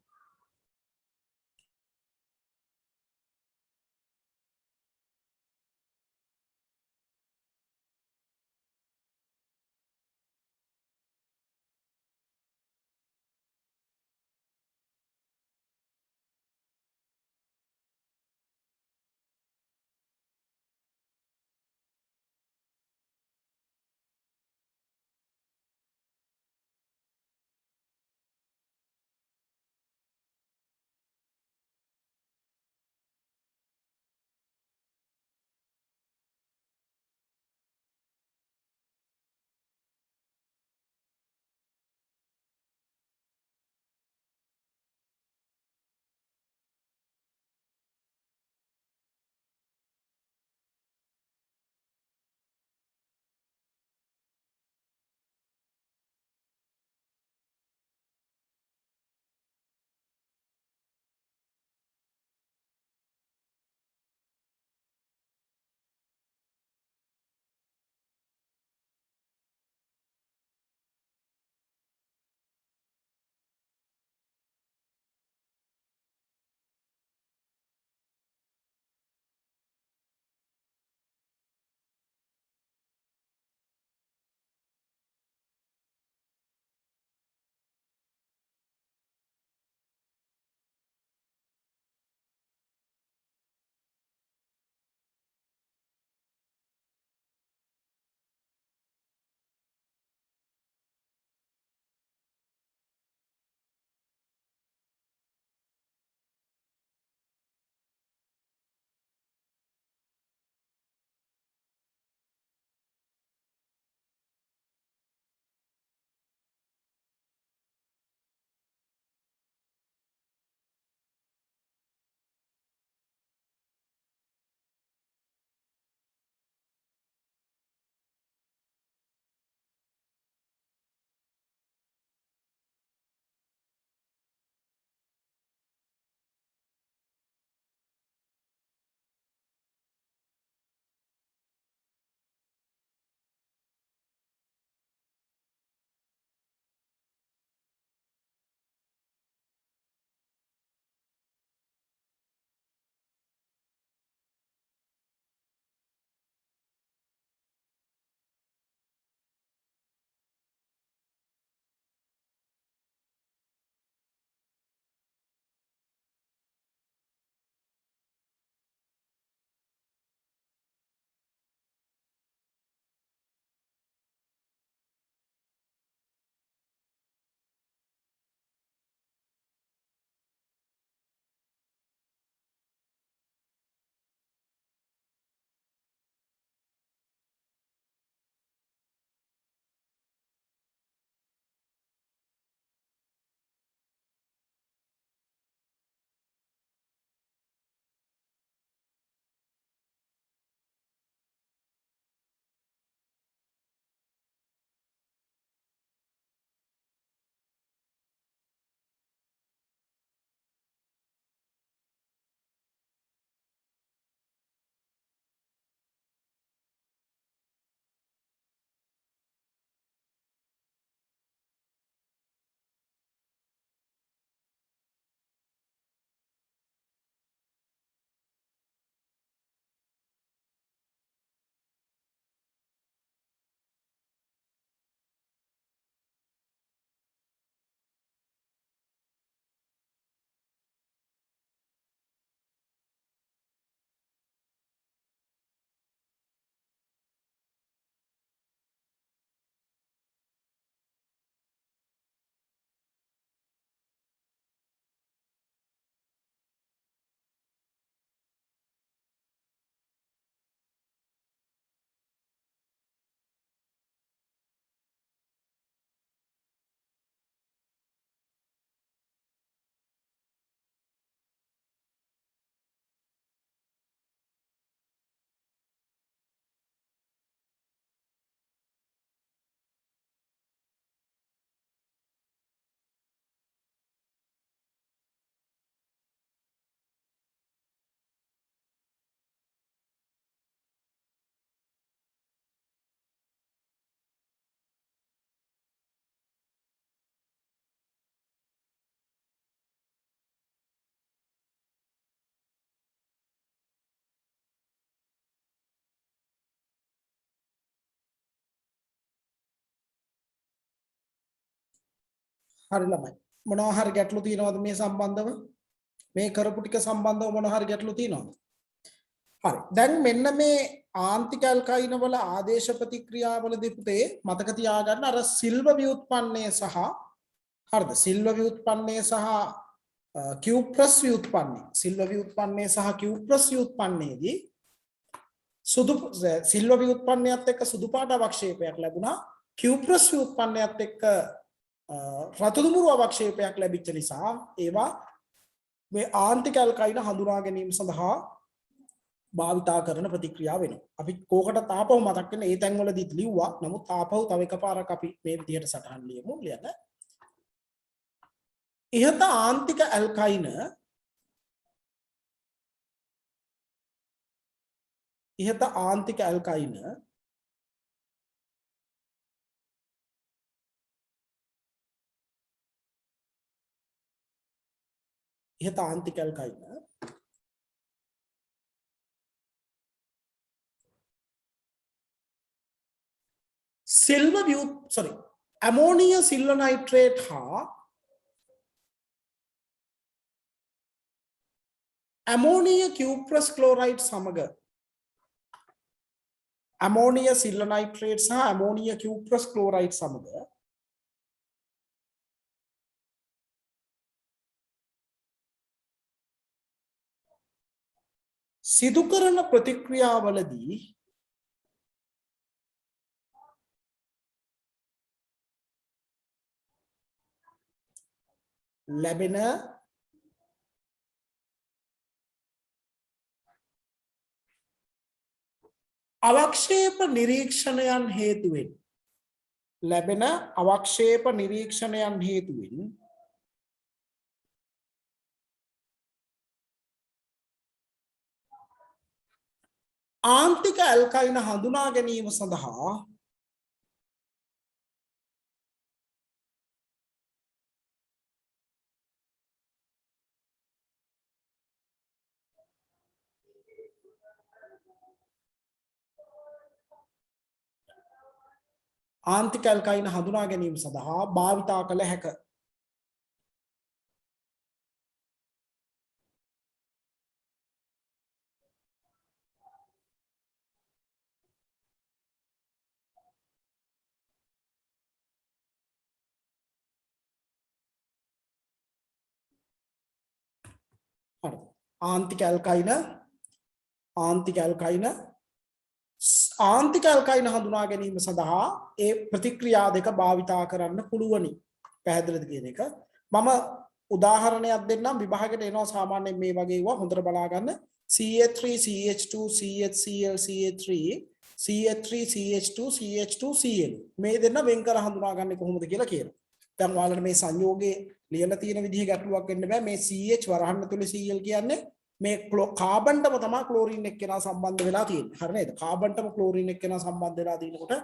හරි ළමයි. මොනවා හරි ගැටලු තියෙනවද මේ සම්බන්ධව? මේ කරපු ටික සම්බන්ධව මොනවා හරි ගැටලු තියෙනවද? හරි. දැන් මෙන්න මේ ආන්තික ඇල්කයින වල ආදේශ ප්‍රතික්‍රියාවලදී පුතේ මතක තියාගන්න අර සිල්ව ව්‍යුත්පන්නය සහ හරිද? සිල්ව ව්‍යුත්පන්නය සහ Q+ ව්‍යුත්පන්නය. සිල්ව ව්‍යුත්පන්නය සහ Q+ ව්‍යුත්පන්නයේදී සුදු සිල්ව ව්‍යුත්පන්නයත් එක්ක සුදු පාට අවක්ෂේපයක් ලැබුණා. Q+ ව්‍යුත්පන්නයත් එක්ක රතු දුමුරු අවක්ෂේපයක් ලැබිච්ච නිසා ඒවා මේ ආන්තික ඇල්කයින හඳුනා ගැනීම සඳහා භාවිතා කරන ප්‍රතික්‍රියාව වෙනවා. අපි කෝකට තාපව මතක් වෙන ඒ තැන්වලදීත් ලිව්වා. නමුත් තාපව තව එකපාරක් අපි මේ විදිහට සටහන් ලියමු. ලියන්න. ඉහත ආන්තික ඇල්කයින ඉහත ආන්තික ඇල්කයින ඉහත ආන්තික ඇල්කයින ඇමෝනිය සිල්ව නයිට්‍රේට් හා ඇමෝනිය Q+ ක්ලෝරයිඩ් සමග ඇමෝනිය සිල්ව නයිට්‍රේට් සහ ඇමෝනිය Q+ ක්ලෝරයිඩ් සමග සිදු කරන ප්‍රතික්‍රියාවලදී ලැබෙන අවක්ෂේප නිරීක්ෂණයන් හේතුවෙන් ආන්තික ඇල්කයින හඳුනා ගැනීම සඳහා ආන්තික ඇල්කයින හඳුනා ගැනීම සඳහා භාවිතා කළ හැක. ආන්තික ඇල්කයින හඳුනා ගැනීම සඳහා ඒ ප්‍රතික්‍රියා දෙක භාවිතා කරන්න පුළුවනි. පැහැදිලිද කියන එක මම උදාහරණයක් දෙන්නම්. විභාගයට එනවා සාමාන්‍යයෙන් මේ වගේ ඒවා හොඳට බලා ගන්න. CH3 CH2 CHCl CH3 CH3 CH2 CH2 Cl මේ දෙන්න වෙන් කර හඳුනාගන්නේ කොහොමද කියලා කියනවා. දැන් ඔයාලට මේ සංයෝගයේ ලියලා තියෙන විදිහ ගැටලුවක් වෙන්න බෑ. මේ CH වරහන් ඇතුලේ Cl කියන්නේ මේ කාබන්ටම තමයි ක්ලෝරින් එක්කෙනා සම්බන්ධ වෙලා තියෙන්නේ. හරි නේද? කාබන්ටම ක්ලෝරින් එක්කෙනා සම්බන්ධ වෙලා තියෙනකොට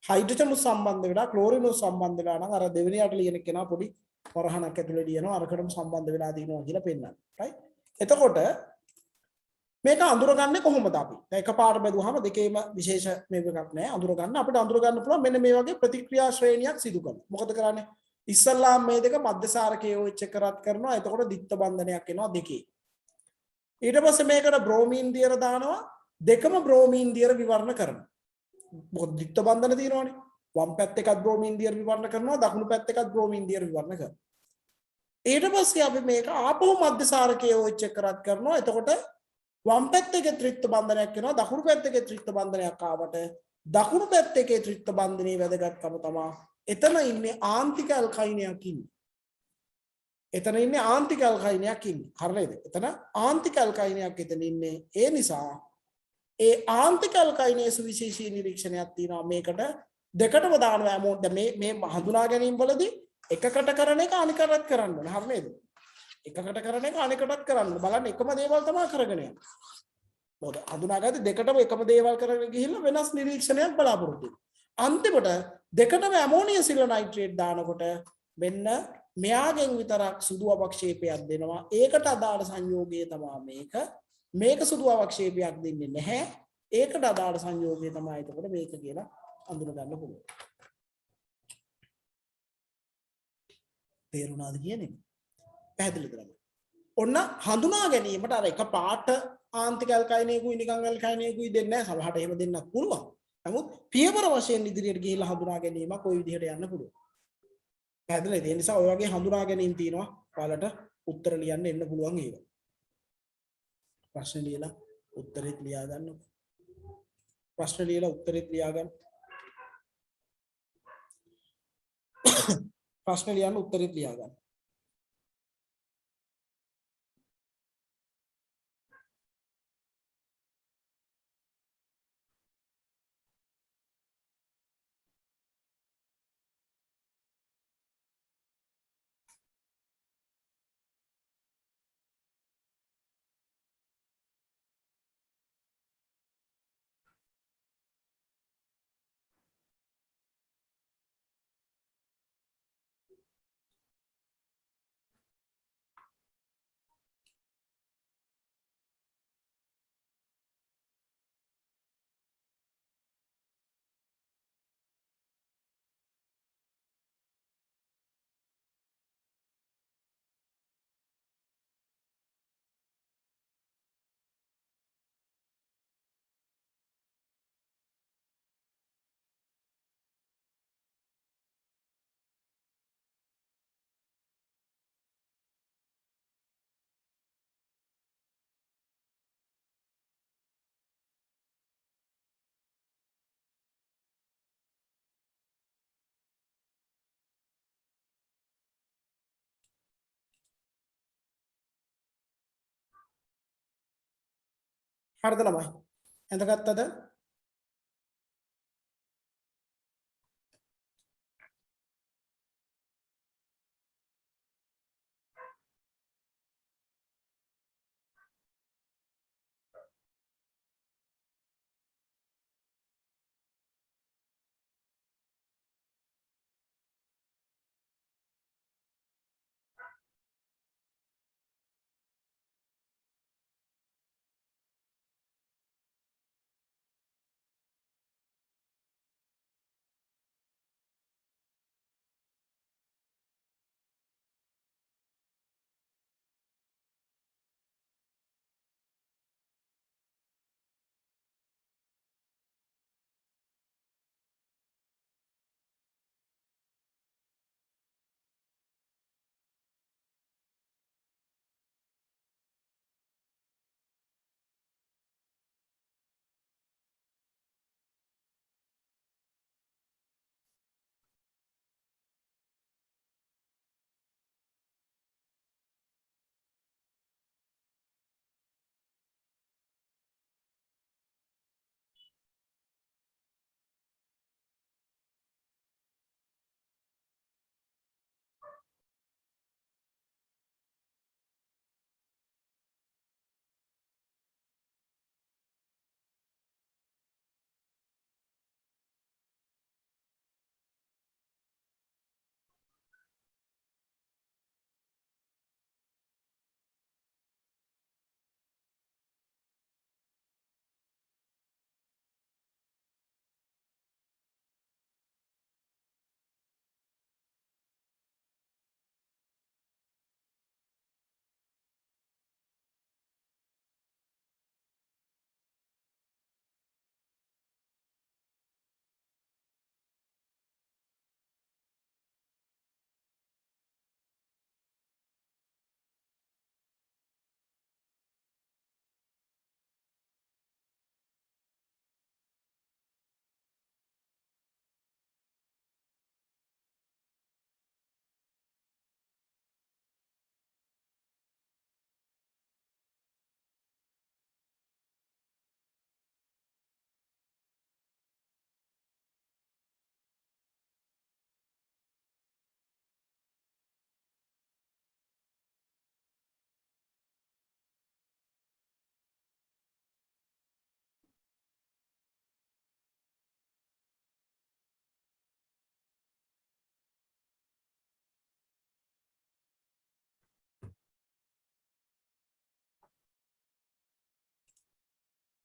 හයිඩ්‍රජන් සම්බන්ධ වෙලා ක්ලෝරින් සම්බන්ධ වෙලා නම් අර දෙවෙනියට ලියන කෙනා පොඩි වරහනක් ඇතුලේ ලියනවා අරකටම සම්බන්ධ වෙලා තියෙනවා කියලා පෙන්නනවා. right? එතකොට මේක අඳුරගන්නේ කොහොමද අපි? දැන් එකපාර බැලුවාම දෙකේම විශේෂ මේකක් නැහැ. අඳුරගන්න අපිට අඳුරගන්න පුළුවන් මෙන්න මේ වගේ ප්‍රතික්‍රියා ශ්‍රේණියක් සිදු කරනවා. මොකද කරන්නේ? ඉස්සල්ලාම මේ දෙක මධ්‍යසාරකයේ OH එක රත් කරනවා. එතකොට දිත්ත බන්ධනයක් එනවා දෙකේ. ඊට පස්සේ මේකට බ්‍රෝමීන් දියර දානවා. දෙකම බ්‍රෝමීන් දියර විවරණ කරනවා. මොකද දිත්ත බන්ධන තියෙනවනේ. වම් පැත්ත එකත් බ්‍රෝමීන් දියර විවරණ කරනවා. දකුණු පැත්ත එකත් බ්‍රෝමීන් දියර විවරණ කරනවා. ඊට පස්සේ අපි මේක ආපහු මධ්‍යසාරකයේ OH එක රත් කරනවා. එතකොට වම් පැත්තේ ත්‍රිත්ව බන්ධනයක් වෙනවා. දකුණු පැත්තේ ත්‍රිත්ව බන්ධනයක් ආවට දකුණු පැත්තේ ත්‍රිත්ව බන්ධනයේ වැදගත්කම තමයි එතන ඉන්නේ ආන්තික ඇල්කයිනයක් ඉන්නේ. එතන ඉන්නේ ආන්තික ඇල්කයිනයක් ඉන්නේ. හරිද? එතන ආන්තික ඇල්කයිනයක් එතන ඉන්නේ. ඒ නිසා ඒ ආන්තික ඇල්කයිනයේ සුවිශේෂී නිරීක්ෂණයක් තියෙනවා. මේකට දෙකටම දානවා ඇමෝන්ට්. මේ හඳුනා ගැනීම වලදී එකකට කරන එක අනිකටත් කරන්න ඕන. හරි නේද? එකකට කරන එක අනිකටත් කරන්න. බලන්න එකම දේවල් තමයි කරගෙන යන්නේ. මොකද හඳුනාගත්තේ දෙකටම එකම දේවල් කරගෙන ගිහිල්ලා වෙනස් නිරීක්ෂණයක් බලාපොරොත්තු වෙනවා. අන්තිමට දෙකටම ඇමෝනිය සිල්ව නයිට්‍රේට් දානකොට මෙන්න මෙයාගෙන් විතරක් සුදු අවක්ෂේපයක් දෙනවා. ඒකට අදාළ සංයෝගය තමයි මේක. මේක සුදු අවක්ෂේපයක් දෙන්නේ නැහැ. ඒකට අදාළ සංයෝගය තමයි එතකොට මේක කියලා අඳුන ගන්න පුළුවන්. තේරුණාද කියන්නේ? පැහැදිලිද නේද? ඔන්න හඳුනා ගැනීමට අර එක පාට ආන්තික ඇල්කයිනේකුයි නිකන් ඇල්කයිනේකුයි දෙන්නේ නැහැ. සමහරට එහෙම දෙන්නත් පුළුවන්. නමුත් පියවර වශයෙන් ඉදිරියට ගිහිල්ලා හඳුනා ගැනීමක් ওই විදිහට යන්න පුළුවන්. පැහැදිලිද? ඒ නිසා ඔය වගේ හඳුනා ගැනීම තියෙනවා. ඔයාලට උත්තර ලියන්න එන්න පුළුවන් ඒක. ප්‍රශ්න ලියලා උත්තරෙත් ලියා ගන්න. ප්‍රශ්න ලියලා උත්තරෙත් ලියා ගන්න. ප්‍රශ්න ලියන්න උත්තරෙත් ලියා ගන්න. හරිද ළමයි? එතගත්තද?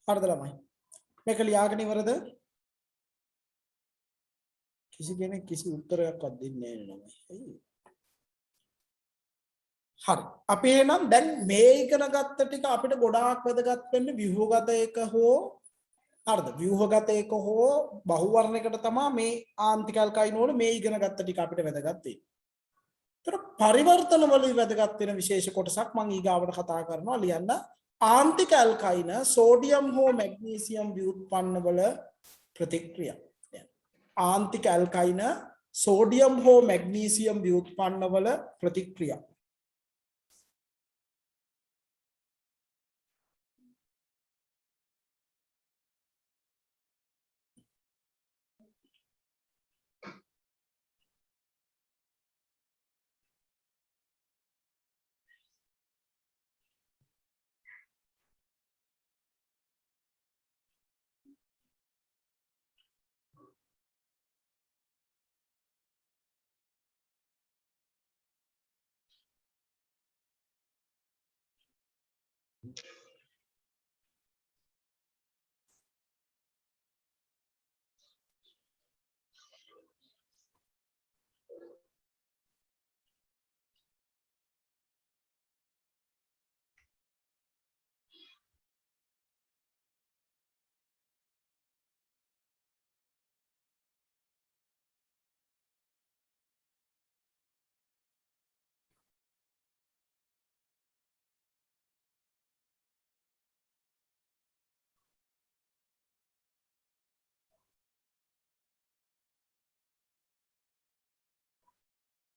හරිද ළමයි? මේක ලියාගෙන ඉවරද? කිසි කෙනෙක් කිසි උත්තරයක්වත් දෙන්නේ නැහැ ළමයි. ඇයි? හරි. අපි එහෙනම් දැන් මේ ඉගෙන ගත්ත ටික අපිට ගොඩාක් වැදගත් වෙන්නේ ව්‍යුහගත එක හෝ හරිද? ව්‍යුහගත එක හෝ බහුවර්ණයකට තමයි මේ ආන්තික ඇල්කයින වල මේ ඉගෙන ගත්ත ටික අපිට වැදගත් වෙන්නේ. ඒතර පරිවර්තන වලින් වැදගත් වෙන විශේෂ කොටසක් මම ඊගාවට කතා කරනවා ලියන්න. ආන්තික ඇල්කයින සෝඩියම් හෝ මැග්නීසියම් ව්‍යුත්පන්න වල ප්‍රතික්‍රියා. ආන්තික ඇල්කයින සෝඩියම් හෝ මැග්නීසියම් ව්‍යුත්පන්න වල ප්‍රතික්‍රියා.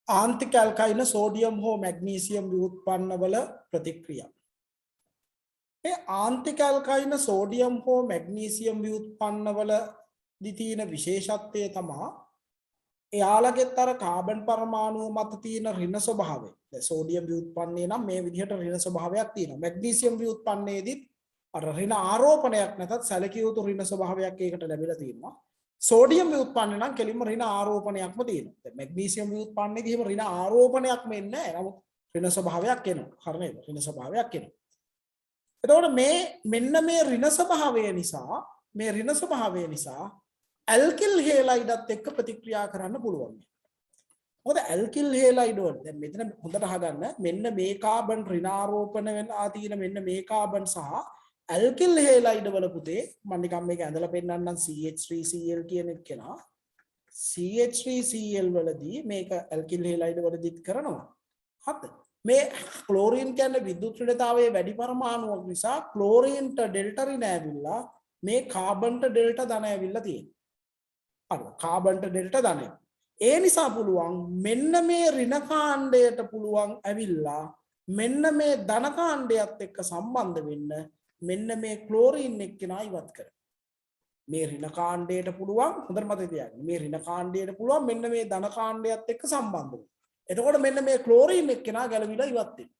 ආන්තික ඇල්කයින සෝඩියම් හෝ මැග්නීසියම් ව්‍යුත්පන්න වල ප්‍රතික්‍රියා. මේ ආන්තික ඇල්කයින සෝඩියම් හෝ මැග්නීසියම් ව්‍යුත්පන්න වල දී තියෙන විශේෂත්වය තමයි එයාලගෙත් අර කාබන් පරමාණු මත තියෙන ඍණ ස්වභාවය. දැන් සෝඩියම් ව්‍යුත්පන්නේ නම් මේ විදිහට ඍණ ස්වභාවයක් තියෙනවා. මැග්නීසියම් ව්‍යුත්පන්නේදීත් අර ඍණ ආරෝපණයක් නැතත් සැලකිය යුතු ඍණ ස්වභාවයක් ඒකට ලැබිලා තියෙනවා. සෝඩියම් ව්‍යුත්පන්න නම් කෙලින්ම ඍණ ආරෝපණයක්ම තියෙනවා. දැන් මැග්නීසියම් ව්‍යුත්පන්නේදී එහෙම ඍණ ආරෝපණයක්ම එන්නේ නැහැ. නමුත් ඍණ ස්වභාවයක් එනවා. හරි නේද? ඍණ ස්වභාවයක් එනවා. එතකොට මෙන්න මේ ඍණ ස්වභාවය නිසා ඇල්කිල් හේලයිඩත් එක්ක ප්‍රතික්‍රියා කරන්න පුළුවන්. මොකද ඇල්කිල් හේලයිඩ් වල දැන් මෙතන හොඳට අහගන්න මෙන්න මේ කාබන් ඍණාරෝපණ වෙලා තියෙන මෙන්න මේ කාබන් සහ ඇල්කිල් හේලයිඩ් වල පුතේ මම නිකන් මේක ඇඳලා පෙන්නන්නම් CH3Cl කියන එක කෙනා CH3Cl වලදී මේක ඇල්කිල් හේලයිඩ් වලදීත් කරනවා. හරිද? මේ ක්ලෝරින් කියන්නේ විද්‍යුත් ඍණතාවයේ වැඩි පරමාණුවක් නිසා ක්ලෝරින්ට ඩෙල්ටා ඍණ ඇවිල්ලා මේ කාබන්ට ඩෙල්ටා ධන ඇවිල්ලා තියෙනවා. හරි කාබන්ට ඩෙල්ටා ධනය. ඒ නිසා පුළුවන් මෙන්න මේ ඍණ කාණ්ඩයට පුළුවන් ඇවිල්ලා මෙන්න මේ ධන කාණ්ඩයත් එක්ක සම්බන්ධ වෙන්න මෙන්න මේ ක්ලෝරින් එක්කෙනා ඉවත් කරගන්න. මේ ඍණ කාණ්ඩයට පුළුවන් හොඳට මතක තියාගන්න. මේ ඍණ කාණ්ඩයට පුළුවන් මෙන්න මේ ධන කාණ්ඩයත් එක්ක සම්බන්ධ වෙන්න. එතකොට මෙන්න මේ ක්ලෝරින් එක්කෙනා ගැලවිලා ඉවත් වෙනවා.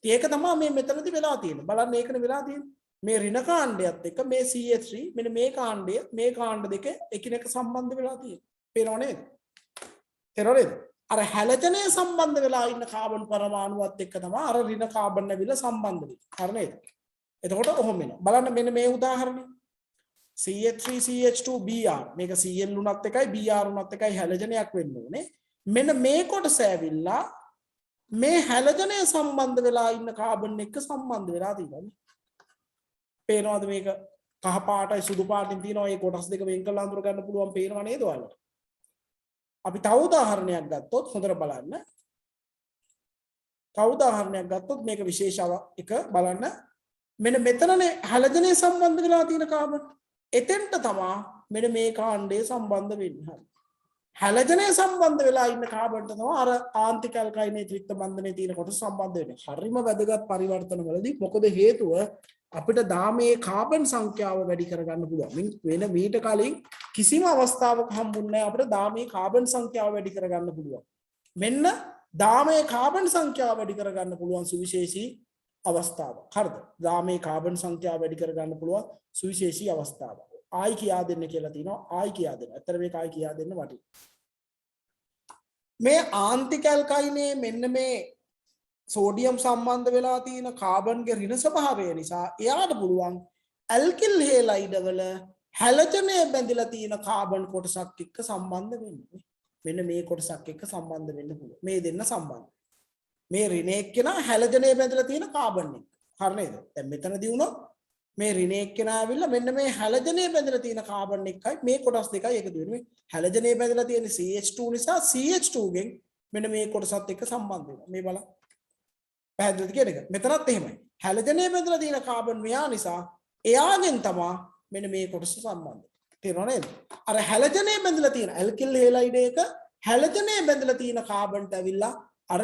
ඒක තමයි මේ මෙතනදී වෙලා තියෙන්නේ. බලන්න ඒකනේ වෙලා තියෙන්නේ. මේ ඍණ කාණ්ඩයත් එක්ක මේ CH3 මෙන්න මේ කාණ්ඩය මේ කාණ්ඩ දෙක එකිනෙක සම්බන්ධ වෙලා තියෙනවා. පේනව නේද? තේරෙනව නේද? අර හැලජනය සම්බන්ධ වෙලා ඉන්න කාබන් පරමාණුවත් එක්ක තමයි අර ඍණ කාබන් ඇවිල්ලා සම්බන්ධ වෙන්නේ. හරි නේද? එතකොට ඔහොම වෙනවා. බලන්න මෙන්න මේ උදාහරණය. CH3CH2Br මේක Cl උනත් එකයි Br උනත් එකයි හැලජනයක් වෙන්න ඕනේ. මෙන්න මේ කොටස ඇවිල්ලා මේ හැලජනය සම්බන්ධ වෙලා ඉන්න කාබන් එක්ක සම්බන්ධ වෙලා තියෙනවා. පේනවද මේක කහ පාටයි සුදු පාටින් තියෙනවා මේ කොටස් දෙක වෙන් කරලා අඳුර ගන්න පුළුවන් පේනව නේද ඔයාලට? අපි තව උදාහරණයක් ගත්තොත් හොඳට බලන්න. තව උදාහරණයක් ගත්තොත් මේක විශේෂ එක බලන්න. මෙන්න මෙතනනේ හැලජනය සම්බන්ධ වෙලා තියෙන කාබන්. එතෙන්ට තමයි මෙන්න මේ කාණ්ඩය සම්බන්ධ වෙන්නේ. හැලජනය සම්බන්ධ වෙලා ඉන්න කාබන්ට තමයි අර ආන්තික ඇල්කයිනේ ත්‍රිත්ව බන්ධනයේ තියෙන කොටස සම්බන්ධ වෙන්නේ. හරිම වැදගත් පරිවර්තන වලදී මොකද හේතුව අපිට දාමයේ කාබන් සංඛ්‍යාව වැඩි කරගන්න පුළුවන්. වෙන මීට කලින් කිසිම අවස්ථාවක හම්බුන්නේ නැහැ අපිට දාමයේ කාබන් සංඛ්‍යාව වැඩි කරගන්න පුළුවන්. මෙන්න දාමයේ කාබන් සංඛ්‍යාව වැඩි කරගන්න පුළුවන් සුවිශේෂී අවස්ථාව. හරිද? දාමයේ කාබන් සංඛ්‍යාව වැඩි කරගන්න පුළුවන් සුවිශේෂී අවස්ථාව. ආයි කියා දෙන්න කියලා තියෙනවා. ආයි කියා දෙන්න. ඇත්තට මේක ආයි කියා දෙන්න වටිනවා. මේ ආන්තික ඇල්කයිනේ මෙන්න මේ සෝඩියම් සම්බන්ධ වෙලා තියෙන කාබන්ගේ ඍණ ස්වභාවය නිසා එයාට පුළුවන් ඇල්කිල් හේලයිඩ් වල හැලජනය බැඳිලා තියෙන කාබන් කොටසක් එක්ක සම්බන්ධ වෙන්න. මෙන්න මේ කොටසක් එක්ක සම්බන්ධ වෙන්න පුළුවන්. මේ දෙන්න සම්බන්ධ. මේ ඍණ එක්කෙනා හැලජනයේ බැඳලා තියෙන කාබන් එක. හරි නේද? දැන් මෙතනදී වුණොත් මේ ඍණ එක්කෙනා ඇවිල්ලා මෙන්න මේ හැලජනයේ බැඳලා තියෙන කාබන් එකයි මේ කොටස් දෙකයි එකතු වෙන්නේ. මේ හැලජනයේ බැඳලා තියෙන CH2 නිසා CH2 ගෙන් මෙන්න මේ කොටසත් එක්ක සම්බන්ධ වෙනවා. මේ බලන්න. පැහැදිලිද කියන එක? මෙතනත් එහෙමයි. හැලජනයේ බැඳලා තියෙන කාබන් මෙයා නිසා එයාගෙන් තමයි මෙන්න මේ කොටස සම්බන්ධ. තේරුණා නේද? අර හැලජනයේ බැඳලා තියෙන ඇල්කිල් හේලයිඩ් එක හැලජනයේ බැඳලා තියෙන කාබන්ට ඇවිල්ලා අර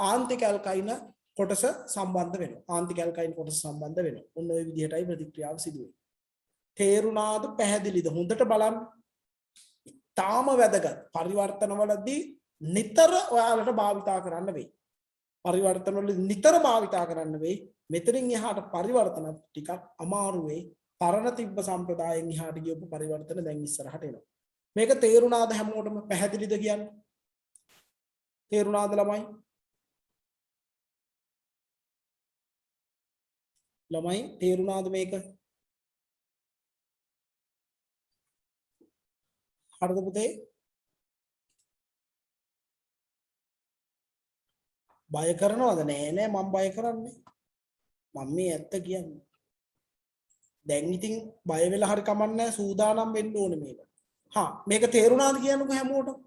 ආන්තික ඇල්කයින කොටස සම්බන්ධ වෙනවා. ආන්තික ඇල්කයින කොටස සම්බන්ධ වෙනවා. ඔන්න ඔය විදිහටයි ප්‍රතික්‍රියාව සිදු වෙන්නේ. තේරුණාද? පැහැදිලිද? හොඳට බලන්න. තාම වැදගත්. පරිවර්තනවලදී නිතර ඔයාලට භාවිතා කරන්න වෙයි. පරිවර්තනවලදී නිතර භාවිතා කරන්න වෙයි. මෙතනින් එහාට පරිවර්තන ටිකක් අමාරු වෙයි. පරණ තිබ්බ සම්ප්‍රදායෙන් එහාට ගියපු පරිවර්තන දැන් ඉස්සරහට එනවා. මේක තේරුණාද හැමෝටම? පැහැදිලිද කියන්නේ? තේරුණාද ළමයි? ළමයි තේරුණාද මේක? හරිද පුතේ? බය කරනවද? නෑ නෑ මම බය කරන්නේ. මම මේ ඇත්ත කියන්නේ. දැන් ඉතින් බය වෙලා හරි කමන්නේ සූදානම් වෙන්න ඕනේ මේක. මේක තේරුණාද කියන්නකෝ හැමෝටම?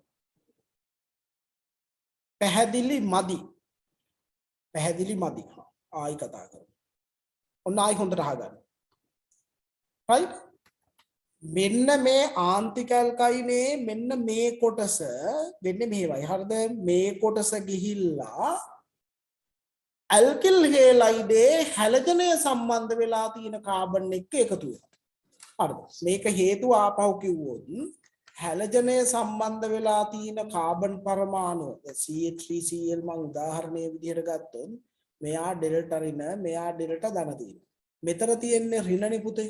පැහැදිලි මදි. පැහැදිලි මදි. ආයි කතා කරමු. ඔන්න ආයි හොඳට අහගන්න. right? මෙන්න මේ ආන්තික ඇල්කයිනේ මෙන්න මේ කොටස වෙන්නේ මෙහෙමයි. හරිද? මේ කොටස ගිහිල්ලා ඇල්කිල් හේලයිඩේ හැලජනය සම්බන්ධ වෙලා තියෙන කාබන් එක්ක එකතු වෙනවා. හරිද? මේක හේතුව ආපහු කිව්වොත් හැලජනය සම්බන්ධ වෙලා තියෙන කාබන් පරමාණු CH3Cl මම උදාහරණයේ විදිහට ගත්තොත් මෙයා ඩෙල්ටා ඍණ මෙයා ඩෙල්ටා ධන තියෙනවා. මෙතන තියෙන්නේ ඍණනේ පුතේ.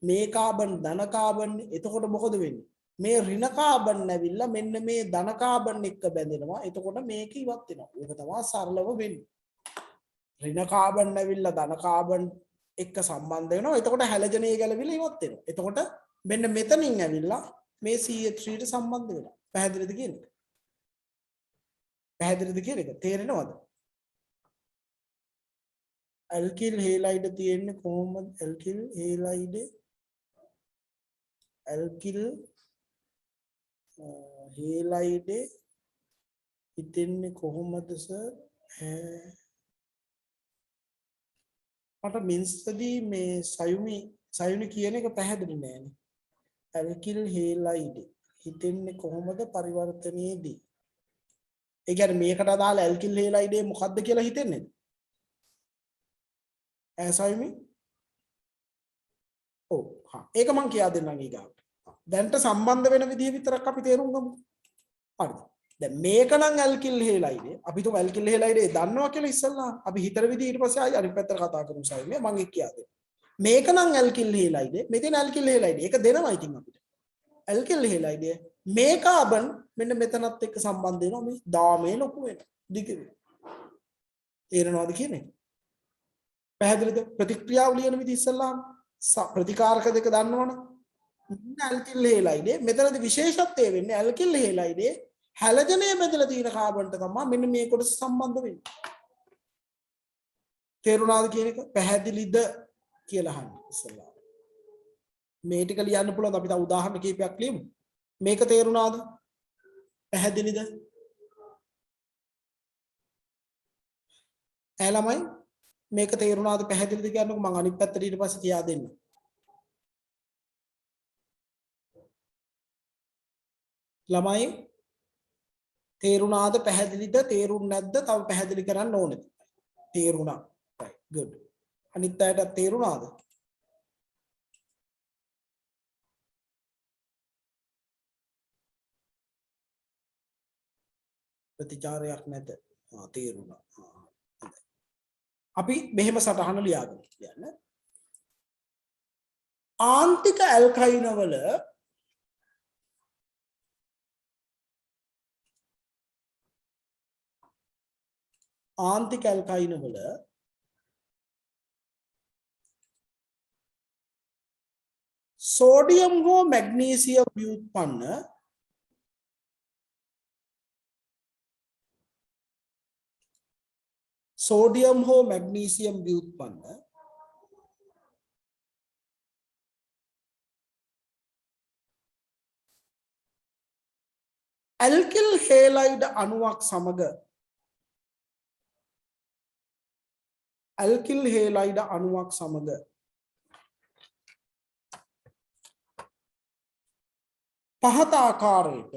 මේ කාබන් ධන කාබන්. එතකොට මොකද වෙන්නේ? මේ ඍණ කාබන් නැවිලා මෙන්න මේ ධන කාබන් එක්ක බැඳෙනවා. එතකොට මේක ඉවත් වෙනවා. ඒක තමයි සරලව වෙන්නේ. ඍණ කාබන් නැවිලා ධන කාබන් එක්ක සම්බන්ධ වෙනවා. එතකොට හැලජනයේ ගැලවිලා ඉවත් වෙනවා. එතකොට මෙන්න මෙතනින් ඇවිල්ලා මේ CH3 ට සම්බන්ධ වෙනවා. පැහැදිලිද කියන්නේ? පැහැදිලිද කියන එක තේරෙනවද? ඇල්කිල් හේලයිඩ් තියෙන්නේ කොහොමද? ඇල්කිල් හේලයිඩ් හිතෙන්නේ කොහොමද සර්? මට මින්ස්ටදී මේ සයුනි කියන එක පැහැදිලි නෑනේ. ඇල්කිල් හේලයිඩ් හිතෙන්නේ කොහොමද පරිවර්තනයේදී? ඒ කියන්නේ මේකට අදාළ ඇල්කිල් හේලයිඩේ මොකද්ද කියලා හිතෙන්නේ? සයුනි? ඔව්. ඒක මම කියා දෙන්නම් ඊගාවට. දැන්ට සම්බන්ධ වෙන විදිහ විතරක් අපි තේරුම් ගමු. හරිද? දැන් මේක නම් ඇල්කිල් හේලයිඩේ. අපි තුමු ඇල්කිල් හේලයිඩේ දන්නවා කියලා ඉස්සල්ලා. අපි හිතන විදිහ ඊට පස්සේ ආයි අනිත් පැත්තට කතා කරමු සයුනි. මම ඒක කියා දෙන්නම්. මේක නම් ඇල්කිල් හේලයිඩේ. මෙතන ඇල්කිල් හේලයිඩේ. ඒක දෙනවා ඉතින් අපිට. ඇල්කිල් හේලයිඩේ මේ කාබන් මෙන්න මෙතනත් එක්ක සම්බන්ධ වෙනවා. මේ දාමේ ලොකු වෙනවා. දිග වෙනවා. තේරෙනවද කියන්නේ? පැහැදිලිද? ප්‍රතික්‍රියාව ලියන විදිහ ඉස්සල්ලාම ප්‍රතිකාරක දෙක දන්නවනේ. ඇල්කිල් හේලයිඩේ මෙතනදී විශේෂත්වය වෙන්නේ ඇල්කිල් හේලයිඩේ හැලජනයේ බෙදලා තියෙන කාබන්ට තමයි මෙන්න මේ කොටස සම්බන්ධ වෙන්නේ. තේරුණාද කියන එක? පැහැදිලිද කියලා අහන්න ඉස්සල්ලා. මේ ටික ලියන්න පුළුවන් අපි තව උදාහරණ කීපයක් ලියමු. මේක තේරුණාද? පැහැදිලිද? ළමයි මේක තේරුණාද? පැහැදිලිද කියන්නකො මම අනිත් පැත්තට ඊට පස්සේ කියා දෙන්නම්. ළමයි තේරුණාද? පැහැදිලිද? තේරුන්නේ නැද්ද? තව පැහැදිලි කරන්න ඕනේද? තේරුණා. right good. අනිත් අයට තේරුණාද? ප්‍රතිචාරයක් නැත. තේරුණා. අපි මෙහෙම සටහන ලියාගමු කියන්න. ආන්තික ඇල්කයින වල සෝඩියම් හෝ මැග්නීසියම් ව්‍යුත්පන්න සෝඩියම් හෝ මැග්නීසියම් ව්‍යුත්පන්න ඇල්කිල් හේලයිඩ් අණුවක් සමග ඇල්කිල් හේලයිඩ් අණුවක් සමග පහත ආකාරයට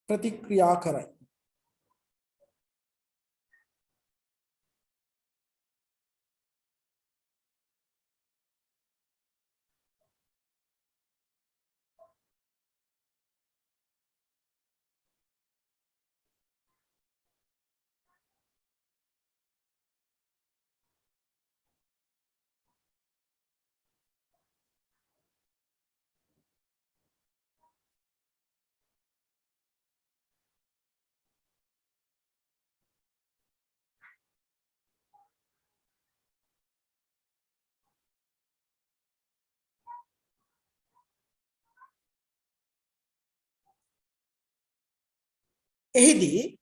ප්‍රතික්‍රියා කරයි. එහිදී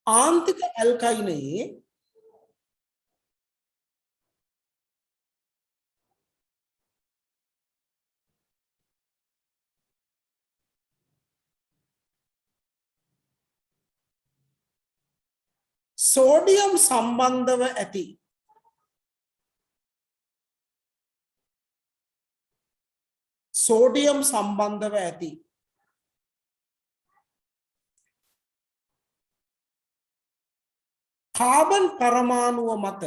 ආන්තික ඇල්කයිනයේ සෝඩියම් සම්බන්ධව ඇති සෝඩියම් සම්බන්ධව ඇති කාබන් පරමාණුව මත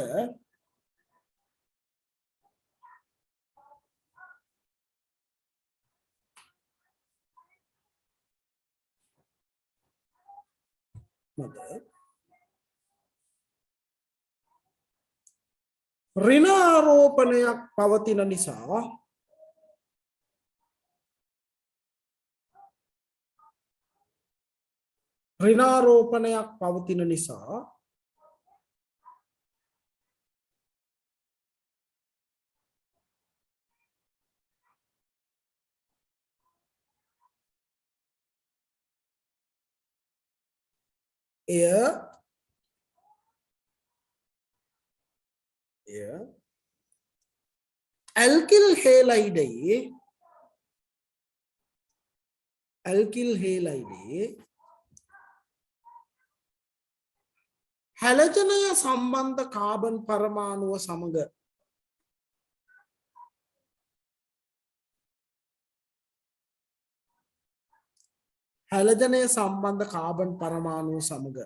ඍණ ආරෝපණයක් පවතින නිසා ඍණාරෝපණයක් පවතින නිසා එය ඇල්කිල් හේලයිඩේ හැලජනය සම්බන්ධ කාබන් පරමාණුව සමග හැලජනය සම්බන්ධ කාබන් පරමාණුව සමග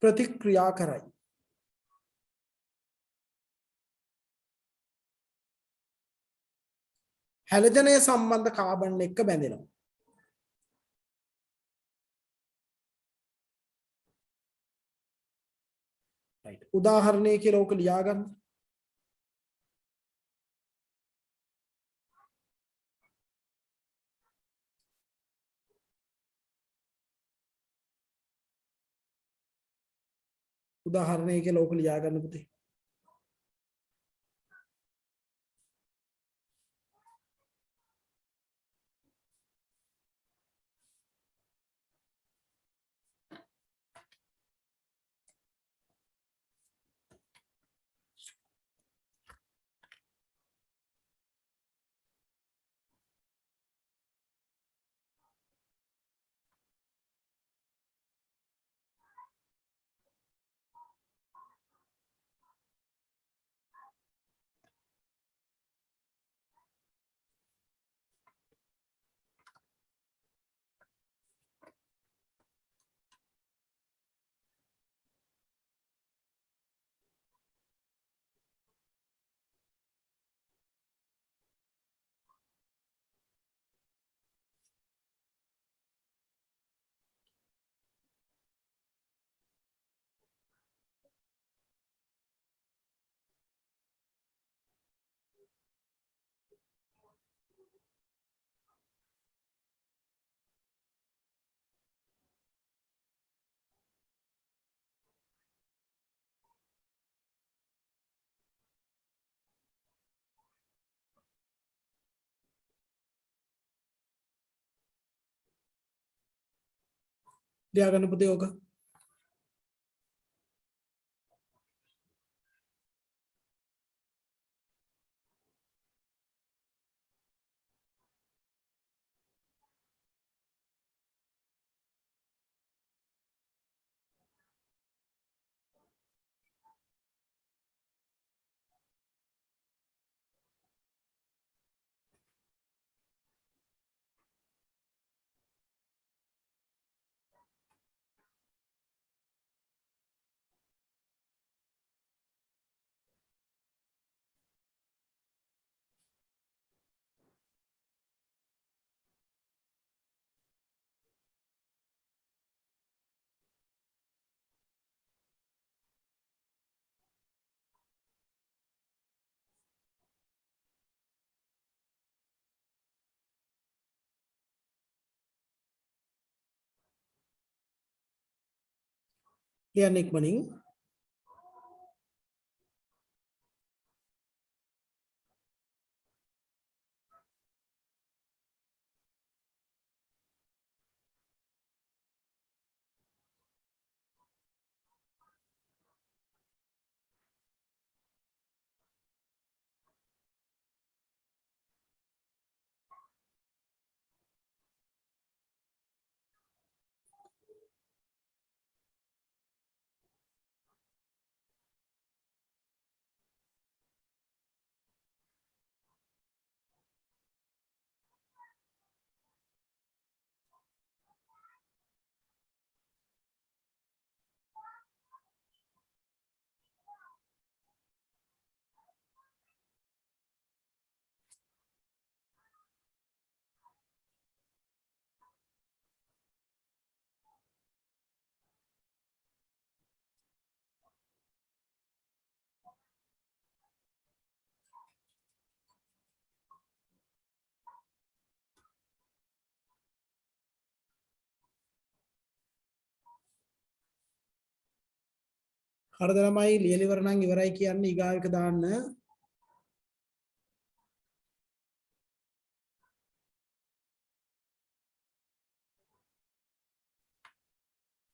ප්‍රතික්‍රියා කරයි. හැලජනය සම්බන්ධ කාබන් එක්ක බැඳෙනවා. උදාහරණය කියලා ඕක ලියාගන්න. උදාහරණය කියලා ඕක ලියාගන්න පුතේ. लिया गण पुते होगा लिया निक मनी හරදලමයි ලියලිවරණන් ඉවරයි කියන්නේ ඊගාවක දාන්න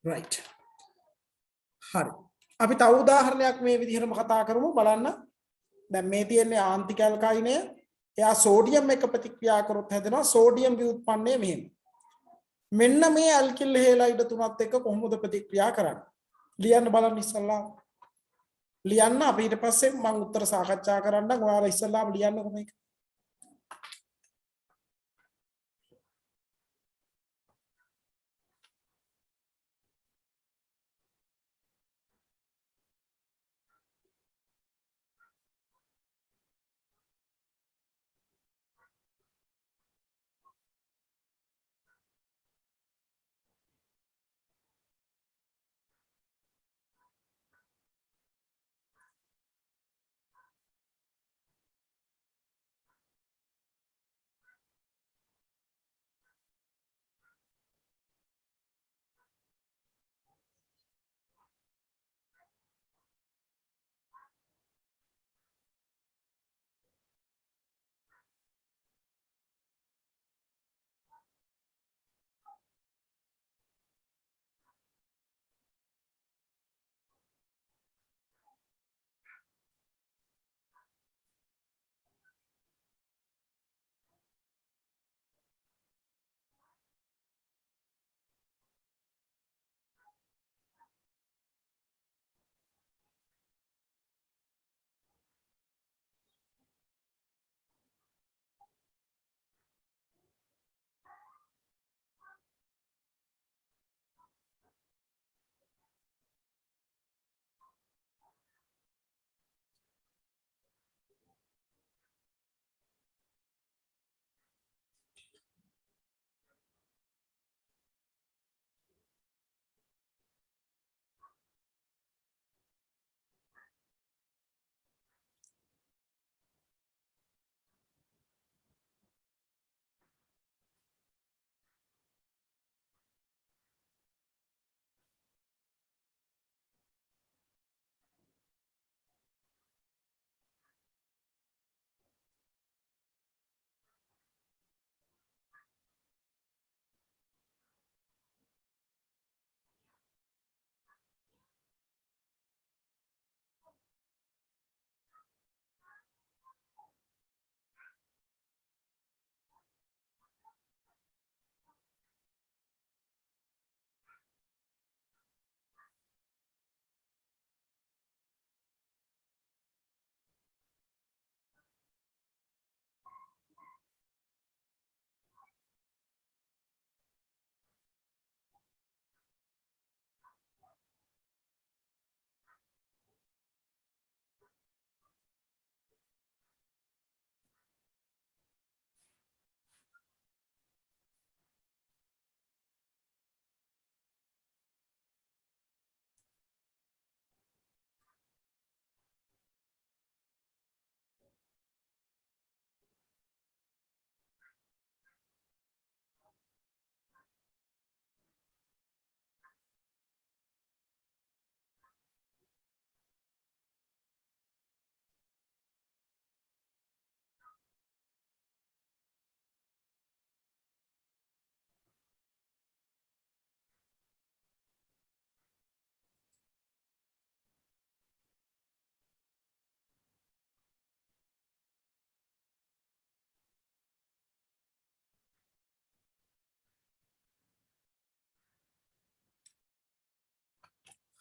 right හරි අපි තව උදාහරණයක් මේ විදිහටම කතා කරමු බලන්න දැන් මේ තියෙන්නේ ආන්තික ඇල්කයිනය එයා සෝඩියම් එක ප්‍රතික්‍රියා කරොත් හැදෙනවා සෝඩියම් ව්‍යුත්පන්නය මෙහෙම මෙන්න මේ ඇල්කිල් හේලයිඩ් තුනත් එක්ක කොහොමද ප්‍රතික්‍රියා කරන්නේ ලියන්න බලන්න ඉස්සල්ලා ලියන්න අපි ඊට පස්සේ මම උත්තර සාකච්ඡා කරන්නම් ඔයාලා ඉස්සල්ලාම ලියන්නකො මේක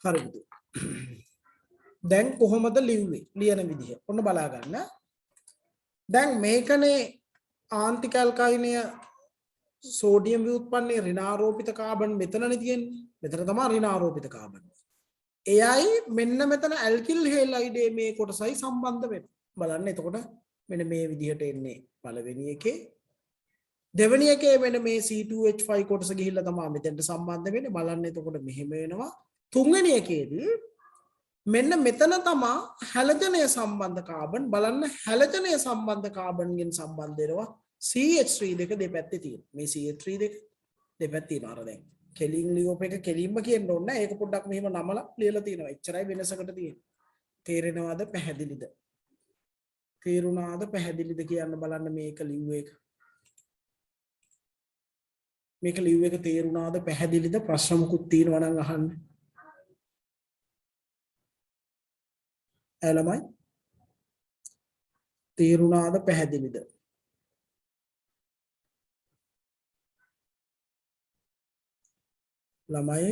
හරිද? දැන් කොහොමද ලිව්වේ? ලියන විදිහ. ඔන්න බලා ගන්න. දැන් මේකනේ ආන්තික ඇල්කයිනය සෝඩියම් ව්‍යුත්පන්නයේ ඍණාරෝපිත කාබන් මෙතනනේ තියෙන්නේ. මෙතන තමයි ඍණාරෝපිත කාබන්. එයයි මෙන්න මෙතන ඇල්කිල් හේලයිඩේ මේ කොටසයි සම්බන්ධ වෙන්නේ. බලන්න එතකොට මෙන්න මේ විදිහට එන්නේ පළවෙනි එකේ. දෙවෙනි එකේ මෙන්න මේ C2H5 කොටස ගිහිල්ලා තමයි මෙතෙන්ට සම්බන්ධ වෙන්නේ. බලන්න එතකොට මෙහෙම වෙනවා. තුන්වෙනි එකේදී මෙන්න මෙතන තමයි හැලජනය සම්බන්ධ කාබන්. බලන්න හැලජනය සම්බන්ධ කාබන්ගෙන් සම්බන්ධ වෙනවා CH3 දෙක දෙපැත්තේ තියෙන. මේ CH3 දෙක දෙපැත්තේ තියෙනවා. අර දැන් කෙලින් ලියෝප එක කෙලින්ම කියන්න ඕනේ නැහැ. ඒක පොඩ්ඩක් මෙහෙම නමලා ලියලා තියෙනවා. එච්චරයි වෙනසකට තියෙන්නේ. තේරෙනවද? පැහැදිලිද? තේරුණාද? පැහැදිලිද කියන්න බලන්න මේක ලිව් එක. මේක ලිව් එක තේරුණාද? පැහැදිලිද? ප්‍රශ්න මුකුත් තියෙනවා නම් අහන්න. ළමයි තේරුණාද? පැහැදිලිද? ළමයි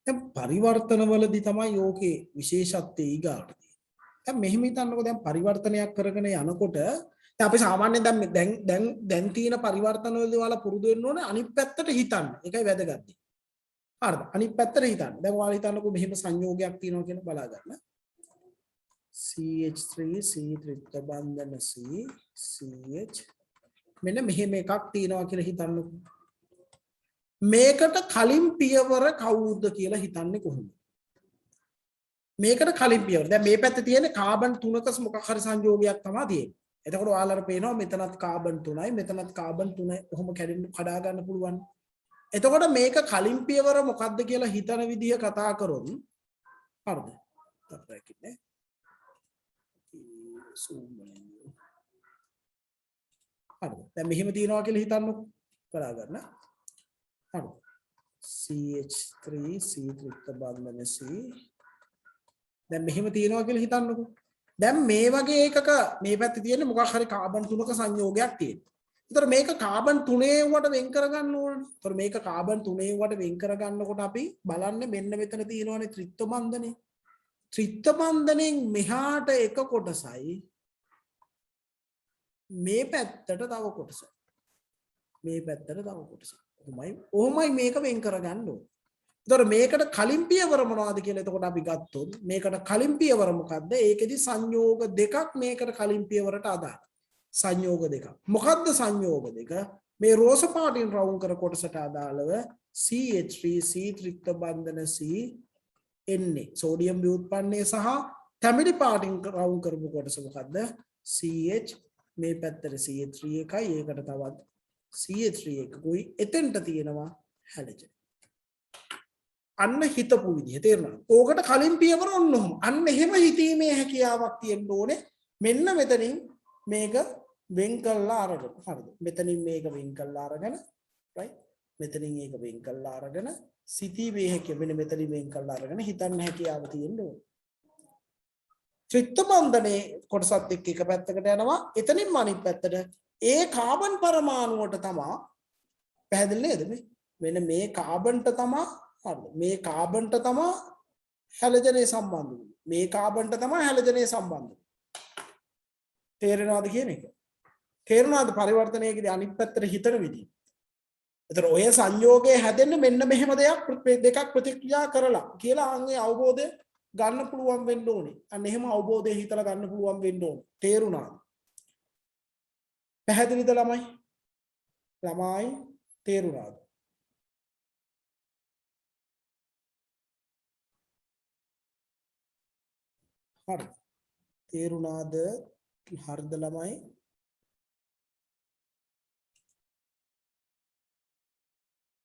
දැන් පරිවර්තනවලදී තමයි යෝකේ විශේෂත්වය ඊගාට තියෙන්නේ. දැන් මෙහෙම හිතන්නකෝ දැන් පරිවර්තනයක් කරගෙන යනකොට දැන් අපි සාමාන්‍යයෙන් දැන් තියෙන පරිවර්තනවලදී ඔයාලා පුරුදු වෙන්න ඕනේ අනිත් පැත්තට හිතන්න. ඒකයි වැදගත්. හරිද? අනිත් පැත්තට හිතන්න. දැන් ඔයාලා හිතන්නකෝ මෙහෙම සංයෝගයක් තියෙනවා කියලා බලා ගන්න. CH3 C ත්‍රිත්ව බන්ධන C CH මෙන්න මෙහෙම එකක් තියෙනවා කියලා හිතන්නකෝ. මේකට කලින් පියවර කවුද කියලා හිතන්නේ කොහොමද? මේකට කලින් පියවර. දැන් මේ පැත්තේ තියෙන කාබන් 3ක මොකක් හරි සංයෝගයක් තමයි තියෙන්නේ. එතකොට ඔයාලට පේනවා මෙතනත් කාබන් 3යි මෙතනත් කාබන් 3යි කොහොම කඩා ගන්න පුළුවන්. එතකොට මේක කලින් පියවර මොකක්ද කියලා හිතන විදිහ කතා කරොත් හරිද? අපරකින්නේ. හරිද? දැන් මෙහෙම තියනවා කියලා හිතන්නකෝ. බලා ගන්න. හරි CH3 C ත්‍රිත්ව බන්ධන C දැන් මෙහෙම තියෙනවා කියලා හිතන්නකෝ. දැන් මේ වගේ එකක මේ පැත්තේ තියෙන මොකක් හරි කාබන් 3ක සංයෝගයක් තියෙනවා. ඒතර මේක කාබන් 3 වට වෙන් කරගන්න ඕනේ. ඒතර මේක කාබන් 3 වට වෙන් කරගන්නකොට අපි බලන්නේ මෙන්න මෙතන තියෙනවානේ ත්‍රිත්ව බන්ධනේ. ත්‍රිත්ව බන්ධනෙන් මෙහාට එක කොටසයි මේ පැත්තට තව කොටසයි. මේ පැත්තට තව කොටසයි. ඔහොමයි මේක වෙන් කරගන්න ඕනේ. ඒතර මේකට කලින් පියවර මොනවද කියලා එතකොට අපි ගත්තොත් මේකට කලින් පියවර මොකද්ද? ඒකෙදි සංයෝග දෙකක් මේකට කලින් පියවරට අදාළ. සංයෝග දෙකක්. මොකද්ද සංයෝග දෙක? මේ රෝස පාටින් රවුම් කර කොටසට අදාළව CH3 C ත්‍රිත්ව බන්ධන C එන්නේ. සෝඩියම් ව්‍යුත්පන්නයේ සහ තැඹිලි පාටින් රවුම් කරපු කොටස මොකද්ද? CH මේ පැත්තට CH3 එකයි ඒකට තවත් CH3 එකකුයි එතෙන්ට තියෙනවා හැලජන්. අන්න හිතපු විදිහ තේරුණා. ඕකට කලින් පියවර ඔන්න ඔහොම. අන්න එහෙම හිතීමේ හැකියාවක් තියෙන්න ඕනේ. මෙන්න මෙතනින් මේක වෙන් කළා අරගෙන. හරිද? මෙතනින් මේක වෙන් කළා අරගෙන, right? මෙතනින් ඒක වෙන් කළා අරගෙන සිතීමේ හැකියාව මෙන්න මෙතනින් වෙන් කළා අරගෙන හිතන්න හැකියාව තියෙන්න ඕනේ. ත්‍රිත්ව බන්ධනේ කොටසත් එක්ක එක පැත්තකට යනවා. එතනින්ම අනිත් පැත්තට ඒ කාබන් පරමාණුවට තමයි පැහැදිලි නේද මේ? මෙන්න මේ කාබන්ට තමයි හරිද? මේ කාබන්ට තමයි හැලජනේ සම්බන්ධ වෙන්නේ. මේ කාබන්ට තමයි හැලජනේ සම්බන්ධ වෙන්නේ. තේරෙනවද කියන එක? තේරුණාද පරිවර්තනයේදී අනිත් පැත්තට හිතන විදිහ? ඒතර ඔය සංයෝගයේ හැදෙන්න මෙන්න මෙහෙම දෙකක් ප්‍රතික්‍රියා කරලා කියලා අංගේ අවබෝධය ගන්න පුළුවන් වෙන්න ඕනේ. අන්න එහෙම අවබෝධය හිතලා ගන්න පුළුවන් වෙන්න ඕනේ. තේරුණාද? පැහැදිලිද ළමයි? ළමයි තේරුණාද? හරි. තේරුණාද? හරිද ළමයි?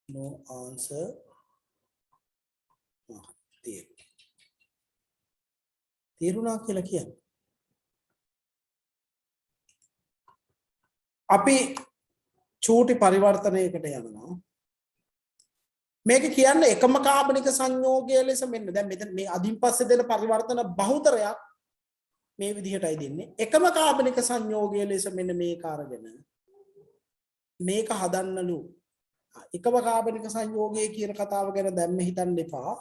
No answer. තේරුණා කියලා කියන්නේ. අපි චූටි පරිවර්තනයකට යනවා. මේක කියන්නේ එකම කාබනික සංයෝගය ලෙස මෙන්න දැන් මෙතන මේ අදින් පස්සේ දෙන පරිවර්තන බහුතරයක් මේ විදිහටයි දෙන්නේ. එකම කාබනික සංයෝගය ලෙස මෙන්න මේක අරගෙන මේක හදන්නලු. එකම කාබනික සංයෝගය කියන කතාව ගැන දැම්ම හිතන්න එපා.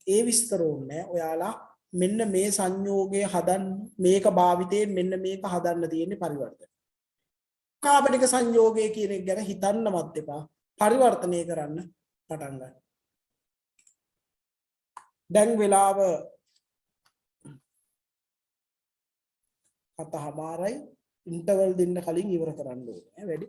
ඒ විස්තර ඕනේ ඔයාලා මෙන්න මේ සංයෝගය හදන්න මේක භාවිතයෙන් මෙන්න මේක හදන්න තියෙන්නේ පරිවර්තන. කාබනික සංයෝගය කියන එක ගැන හිතන්නවත් එපා. පරිවර්තනය කරන්න පටන් ගන්න. දැන් වෙලාව 7:00යි ඉන්ටර්වල් දෙන්න කලින් ඉවර කරන්න ඕනේ වැඩි.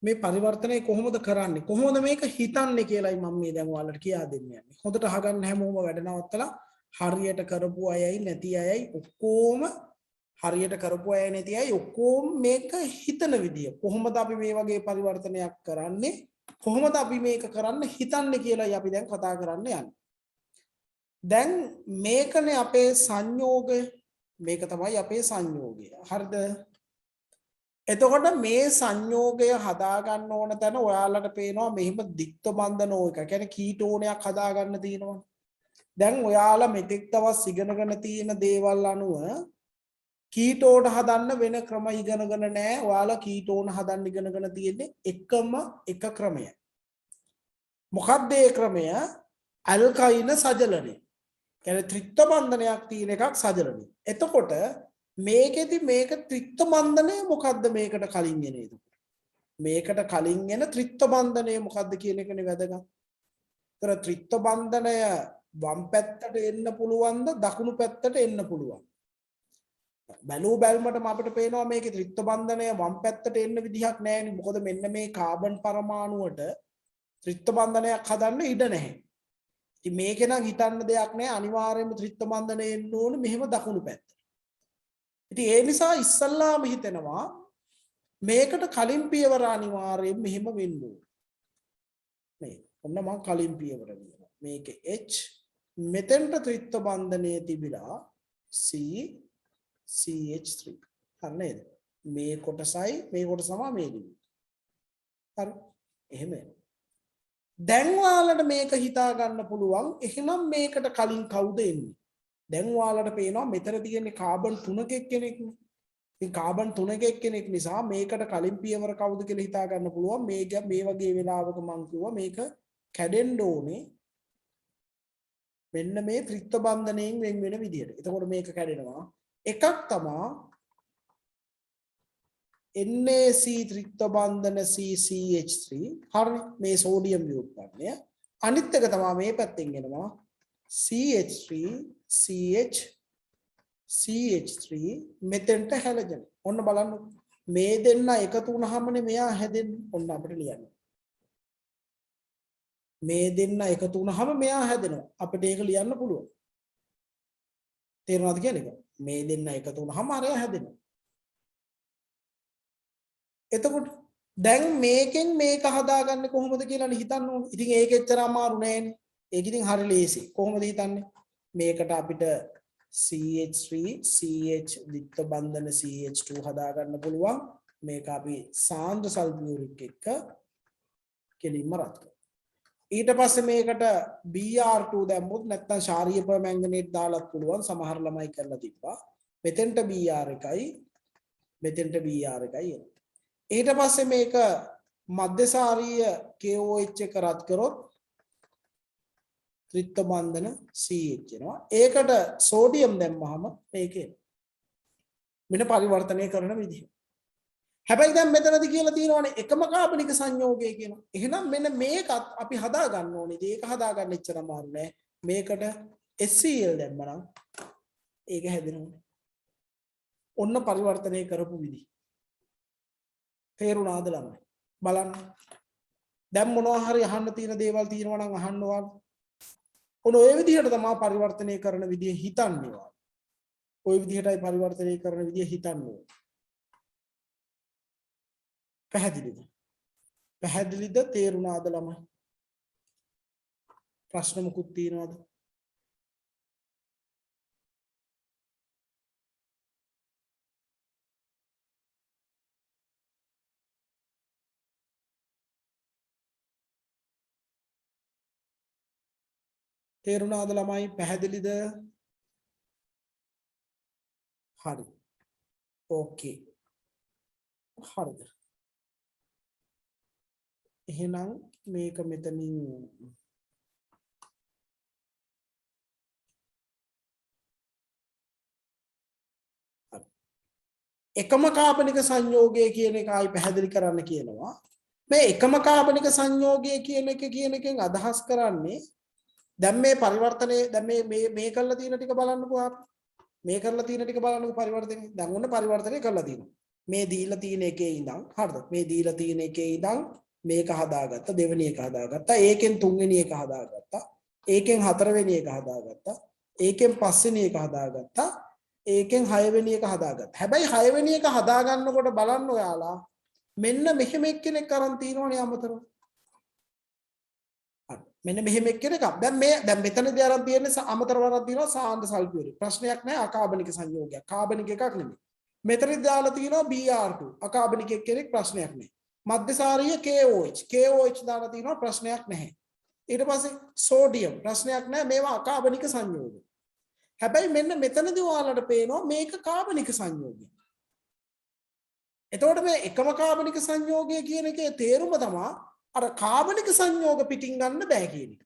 මේ පරිවර්තනය කොහොමද කරන්නේ කොහොමද මේක හිතන්නේ කියලායි මම මේ දැන් ඔයාලට කියා දෙන්න යන්නේ. හොඳට අහගන්න හැමෝම වැඩ නවත්තලා හරියට කරපු අයයි නැති අයයි ඔක්කොම හරියට කරපු අය නැති අය ඔක්කොම මේක හිතන විදිය. කොහොමද අපි මේ වගේ පරිවර්තනයක් කරන්නේ? කොහොමද අපි මේක කරන්න හිතන්නේ කියලායි අපි දැන් කතා කරන්න යන්නේ. දැන් මේකනේ අපේ සංයෝගය. මේක තමයි අපේ සංයෝගය. හරිද? එතකොට මේ සංයෝගය හදා ගන්න ඕන තැන ඔයාලට පේනවා මෙහිම දික්ත බන්ධනෝ එක. කියන්නේ කීටෝනයක් හදා ගන්න තියෙනවා. දැන් ඔයාලා මෙතෙක් තවස් ඉගෙනගෙන තියෙන දේවල් අනුව කීටෝන හදන්න වෙන ක්‍රම ඉගෙනගෙන නැහැ. ඔයාලා කීටෝන හදන්න ඉගෙනගෙන තියෙන්නේ එකම එක ක්‍රමය. මොකක්ද ඒ ක්‍රමය? ඇල්කයින සජලනය. කියන්නේ ත්‍රිත්ව බන්ධනයක් තියෙන එකක් සජලනය. එතකොට මේකෙදි මේක ත්‍රිත්ව බන්ධනය මොකද්ද මේකට කලින් එන එතකොට මේකට කලින් එන ත්‍රිත්ව බන්ධනය මොකද්ද කියන එකනේ වැදගත්. ඒතර ත්‍රිත්ව බන්ධනය වම් පැත්තට එන්න පුළුවන්ද දකුණු පැත්තට එන්න පුළුවන්. බැලූ බැලමටම අපිට පේනවා මේකේ ත්‍රිත්ව බන්ධනය වම් පැත්තට එන්න විදිහක් නැහැනේ. මොකද මෙන්න මේ කාබන් පරමාණුවට ත්‍රිත්ව බන්ධනයක් හදන්න ඉඩ නැහැ. ඉතින් මේකේ නම් හිතන්න දෙයක් නැහැ. අනිවාර්යයෙන්ම ත්‍රිත්ව බන්ධනය එන්න ඕනේ මෙහෙම දකුණු පැත්ත. ඉතින් ඒ නිසා ඉස්සල්ලාම හිතෙනවා මේකට කලින් පියවර අනිවාර්යයෙන් මෙහෙම වෙන්න ඕනේ. මේ ඔන්න මම කලින් පියවර කියනවා. මේක H මෙතෙන්ට ත්‍රිත්ව බන්ධනයේ තිබිලා CH3 හරි නේද මේ කොටසයි මේ කොටස තමයි මේ දිවි හරි එහෙම දැන් ඔයාලට මේක හිතා ගන්න පුළුවන් එහෙනම් මේකට කලින් කවුද එන්නේ දැන් ඔයාලට පේනවා මෙතන තියෙන්නේ කාබන් 3ක එක්කෙනෙක් නේ ඉතින් කාබන් 3ක එක්කෙනෙක් නිසා මේකට කලින් පියවර කවුද කියලා හිතා ගන්න පුළුවන් මේ වගේ වෙලාවක මම කිව්වා මේක කැඩෙන්න ඕනේ මෙන්න මේ ත්‍රිත්ව බන්ධනයෙන් වෙන වෙන විදියට. එතකොට මේක කැඩෙනවා. එකක් තමයි NaC ත්‍රිත්ව බන්ධන CCH3 හරි මේ සෝඩියම් ව්‍යුත්පන්නය. අනිත් එක තමයි මේ පැත්තෙන් එනවා CH3 CH3 මෙතෙන්ට හැලජන. ඔන්න බලන්න මේ දෙන්න එකතු වුණාමනේ මෙයා හැදෙන්නේ. ඔන්න අපිට ලියන්න. මේ දෙන්න එකතු වුණාම මෙයා හැදෙනවා. අපිට ඒක ලියන්න පුළුවන්. තේරුණාද කියන්නේ? මේ දෙන්න එකතු වුණාම අරයා හැදෙනවා. එතකොට දැන් මේකෙන් මේක හදාගන්නේ කොහොමද කියලා හිතන්න ඕනේ. ඉතින් ඒක එච්චර අමාරු නෑනේ. ඒක ඉතින් හරි ලේසි. කොහොමද හිතන්නේ? මේකට අපිට CH3 CH ද්විත්ව බන්ධන CH2 හදාගන්න පුළුවන්. මේක අපි සාන්ද්‍ර සල්ෆියුරික් එක්ක කෙලින්ම රත් කරනවා. ඊට පස්සේ මේකට Br2 දැම්මොත් නැත්නම් ශාරීය පර්මැංගනේට් දාලත් පුළුවන් සමහර ළමයි කරලා තිබ්බා මෙතෙන්ට Br1යි මෙතෙන්ට Br1යි එනවා ඊට පස්සේ මේක මධ්‍යසාරීය KOH එක රත් කරොත් ත්‍රිත්ව බන්ධන CH එනවා ඒකට සෝඩියම් දැම්මහම මේකේ මෙන්න පරිවර්තනය කරන විදිහ හැබැයි දැන් මෙතනදී කියලා තියෙනවානේ එකම කාබනික සංයෝගය කියනවා. එහෙනම් මෙන්න මේකත් අපි හදා ගන්න ඕනේ. ඒක හදා ගන්න එච්චර අමාරු නෑ. මේකට HCl දැම්මනම් ඒක හැදෙනවා. ඔන්න පරිවර්තනය කරපු විදි. තේරුණාද ළමයි? බලන්න. දැන් මොනවා හරි අහන්න තියෙන දේවල් තියෙනවා නම් අහන්න ඕන. ඔන්න ඔය විදිහට තමයි පරිවර්තනය කරන විදිය හිතන්නේ. ඔය විදිහටයි පරිවර්තනය කරන විදිය හිතන්නේ. පැහැදිලිද? පැහැදිලිද තේරුණාද ළමයි? ප්‍රශ්න මොකුත් තියෙනවද? තේරුණාද ළමයි? පැහැදිලිද? හරි. ඕකේ. හරිද? එහෙනම් මේක මෙතනින් එකම කාබනික සංයෝගය කියන එකයි පැහැදිලි කරන්න කියනවා. මේ එකම කාබනික සංයෝගය කියන එකෙන් අදහස් කරන්නේ දැන් මේ පරිවර්තනයේ දැන් මේ කරලා තියෙන ටික බලන්නකෝ ආප්. මේ කරලා තියෙන ටික බලන්නකෝ පරිවර්තනය. දැන් ඔන්න පරිවර්තනය කරලා තියෙනවා. මේ දීලා තියෙන එකේ ඉඳන් හරිද? මේ දීලා තියෙන එකේ ඉඳන් මේක හදාගත්තා දෙවෙනි එක හදාගත්තා ඒකෙන් තුන්වෙනි එක හදාගත්තා ඒකෙන් හතරවෙනි එක හදාගත්තා ඒකෙන් පස්වෙනි එක හදාගත්තා ඒකෙන් හයවෙනි එක හදාගත්තා හැබැයි හයවෙනි එක හදාගන්නකොට බලන්න ඔයාලා මෙන්න මෙහෙම එක්කෙනෙක් අරන් තියෙනවනේ අමතරව හරි මෙන්න මෙහෙම එක්කෙනෙක් දැන් මෙතනදී අරන් තියෙන්නේ අමතරව අරන් තියෙනවා සාන්ද්‍ර සල්ෆියුරික් ප්‍රශ්නයක් නැහැ අකාබනික සංයෝගයක් කාබනික එකක් නෙමෙයි මෙතනදී දාලා තියෙනවා Br2 අකාබනික එක්කෙනෙක් ප්‍රශ්නයක් නැහැ මධ්‍යසාරීය KOH දාලා තියෙනවා ප්‍රශ්නයක් නැහැ. ඊට පස්සේ සෝඩියම් ප්‍රශ්නයක් නැහැ මේවා අකාබනික සංයෝග. හැබැයි මෙන්න මෙතනදී ඔයාලට පේනවා මේක කාබනික සංයෝගය. එතකොට මේ එකම කාබනික සංයෝගය කියන එකේ තේරුම තමයි අර කාබනික සංයෝග පිටින් ගන්න බෑ කියන එක.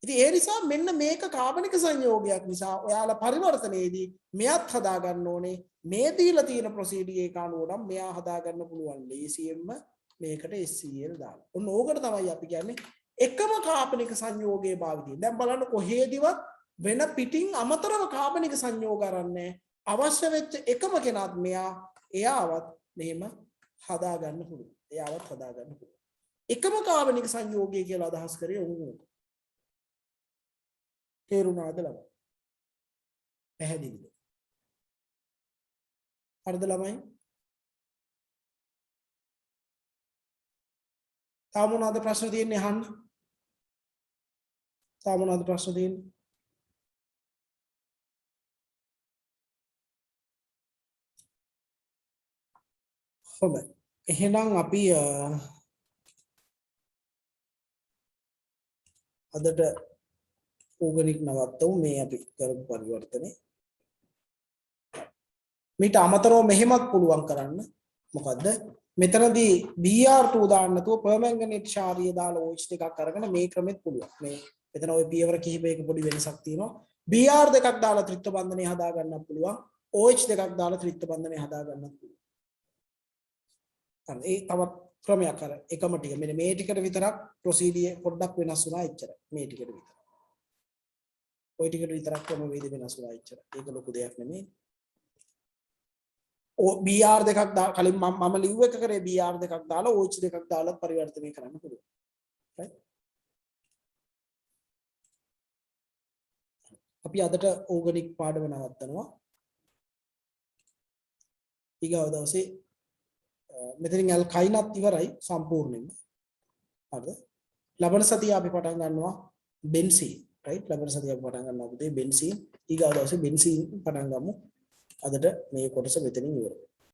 ඉතින් ඒ නිසා මෙන්න මේක කාබනික සංයෝගයක් නිසා ඔයාලා පරිවර්තනයේදී මෙයත් හදා ගන්න ඕනේ. මේ දීලා තියෙන ප්‍රොසීඩියර් එක අනුව නම් මෙයා හදා ගන්න පුළුවන් ලේසියෙන්ම මේකට HCl දාලා. ඔන්න ඕකට තමයි අපි කියන්නේ එකම කාබනික සංයෝගයේ භාවිතය. දැන් බලන්න කොහේදිවත් වෙන පිටින් අමතරව කාබනික සංයෝග අරන්නේ අවශ්‍ය වෙච්ච එකම කෙනාත් එයාවත් මෙහෙම හදා ගන්න පුළුවන්. එයාවත් හදා ගන්න පුළුවන්. එකම කාබනික සංයෝගය කියලා අදහස් කරේ උන්. තේරුණාද ළමයි? පැහැදිලිද? හරිද ළමයි? තාම මොනවද ප්‍රශ්න තියෙන්නේ අහන්න? තාම මොනවද ප්‍රශ්න තියෙන්නේ? හොඳයි. එහෙනම් අපි අදට ඕගනික් නවත්තමු මේ අපි කරපු පරිවර්තනේ. මීට අමතරව මෙහෙමත් පුළුවන් කරන්න. මොකද්ද? මෙතනදී Br2 දාන්න නැතුව පර්මැංගනේට් ශාරීය දාලා OH දෙකක් අරගෙන මේ ක්‍රමෙත් පුළුවන්. මේ මෙතන ওই පියවර කිහිපයක පොඩි වෙනසක් තියෙනවා. Br දෙකක් දාලා ත්‍රිත්ව බන්ධනය හදා ගන්නත් පුළුවන්. OH දෙකක් දාලා ත්‍රිත්ව බන්ධනය හදා ගන්නත් පුළුවන්. ඒ තවත් ක්‍රමයක් අර එකම ටික මෙන්න මේ ටිකට විතරක් ප්‍රොසීඩිය පොඩ්ඩක් වෙනස් වුණා එච්චරයි. මේ ටිකට විතර. ওই ටිකට විතරක් ක්‍රම වේද වෙනස් වුණා එච්චරයි. ඒක ලොකු දෙයක් නෙමෙයි. BR දෙකක් කලින් මම ලිව්ව එක කරේ BR දෙකක් දාලා OH දෙකක් දාලා පරිවර්තනය කරන්න පුළුවන්. right? අපි අදට ඕගනික් පාඩම නවත්තනවා. ඊගව දවසේ මෙතනින් ඇල්කයිනත් ඉවරයි සම්පූර්ණයෙන්ම. හරිද? ලබන සතිය අපි පටන් ගන්නවා බෙන්සීන්. right? ලබන සතිය අපි පටන් ගන්නවා පුතේ බෙන්සීන්. ඊගව දවසේ බෙන්සීන් පටන් ගමු. අදට මේ කොටස මෙතනින් ඉවරයි.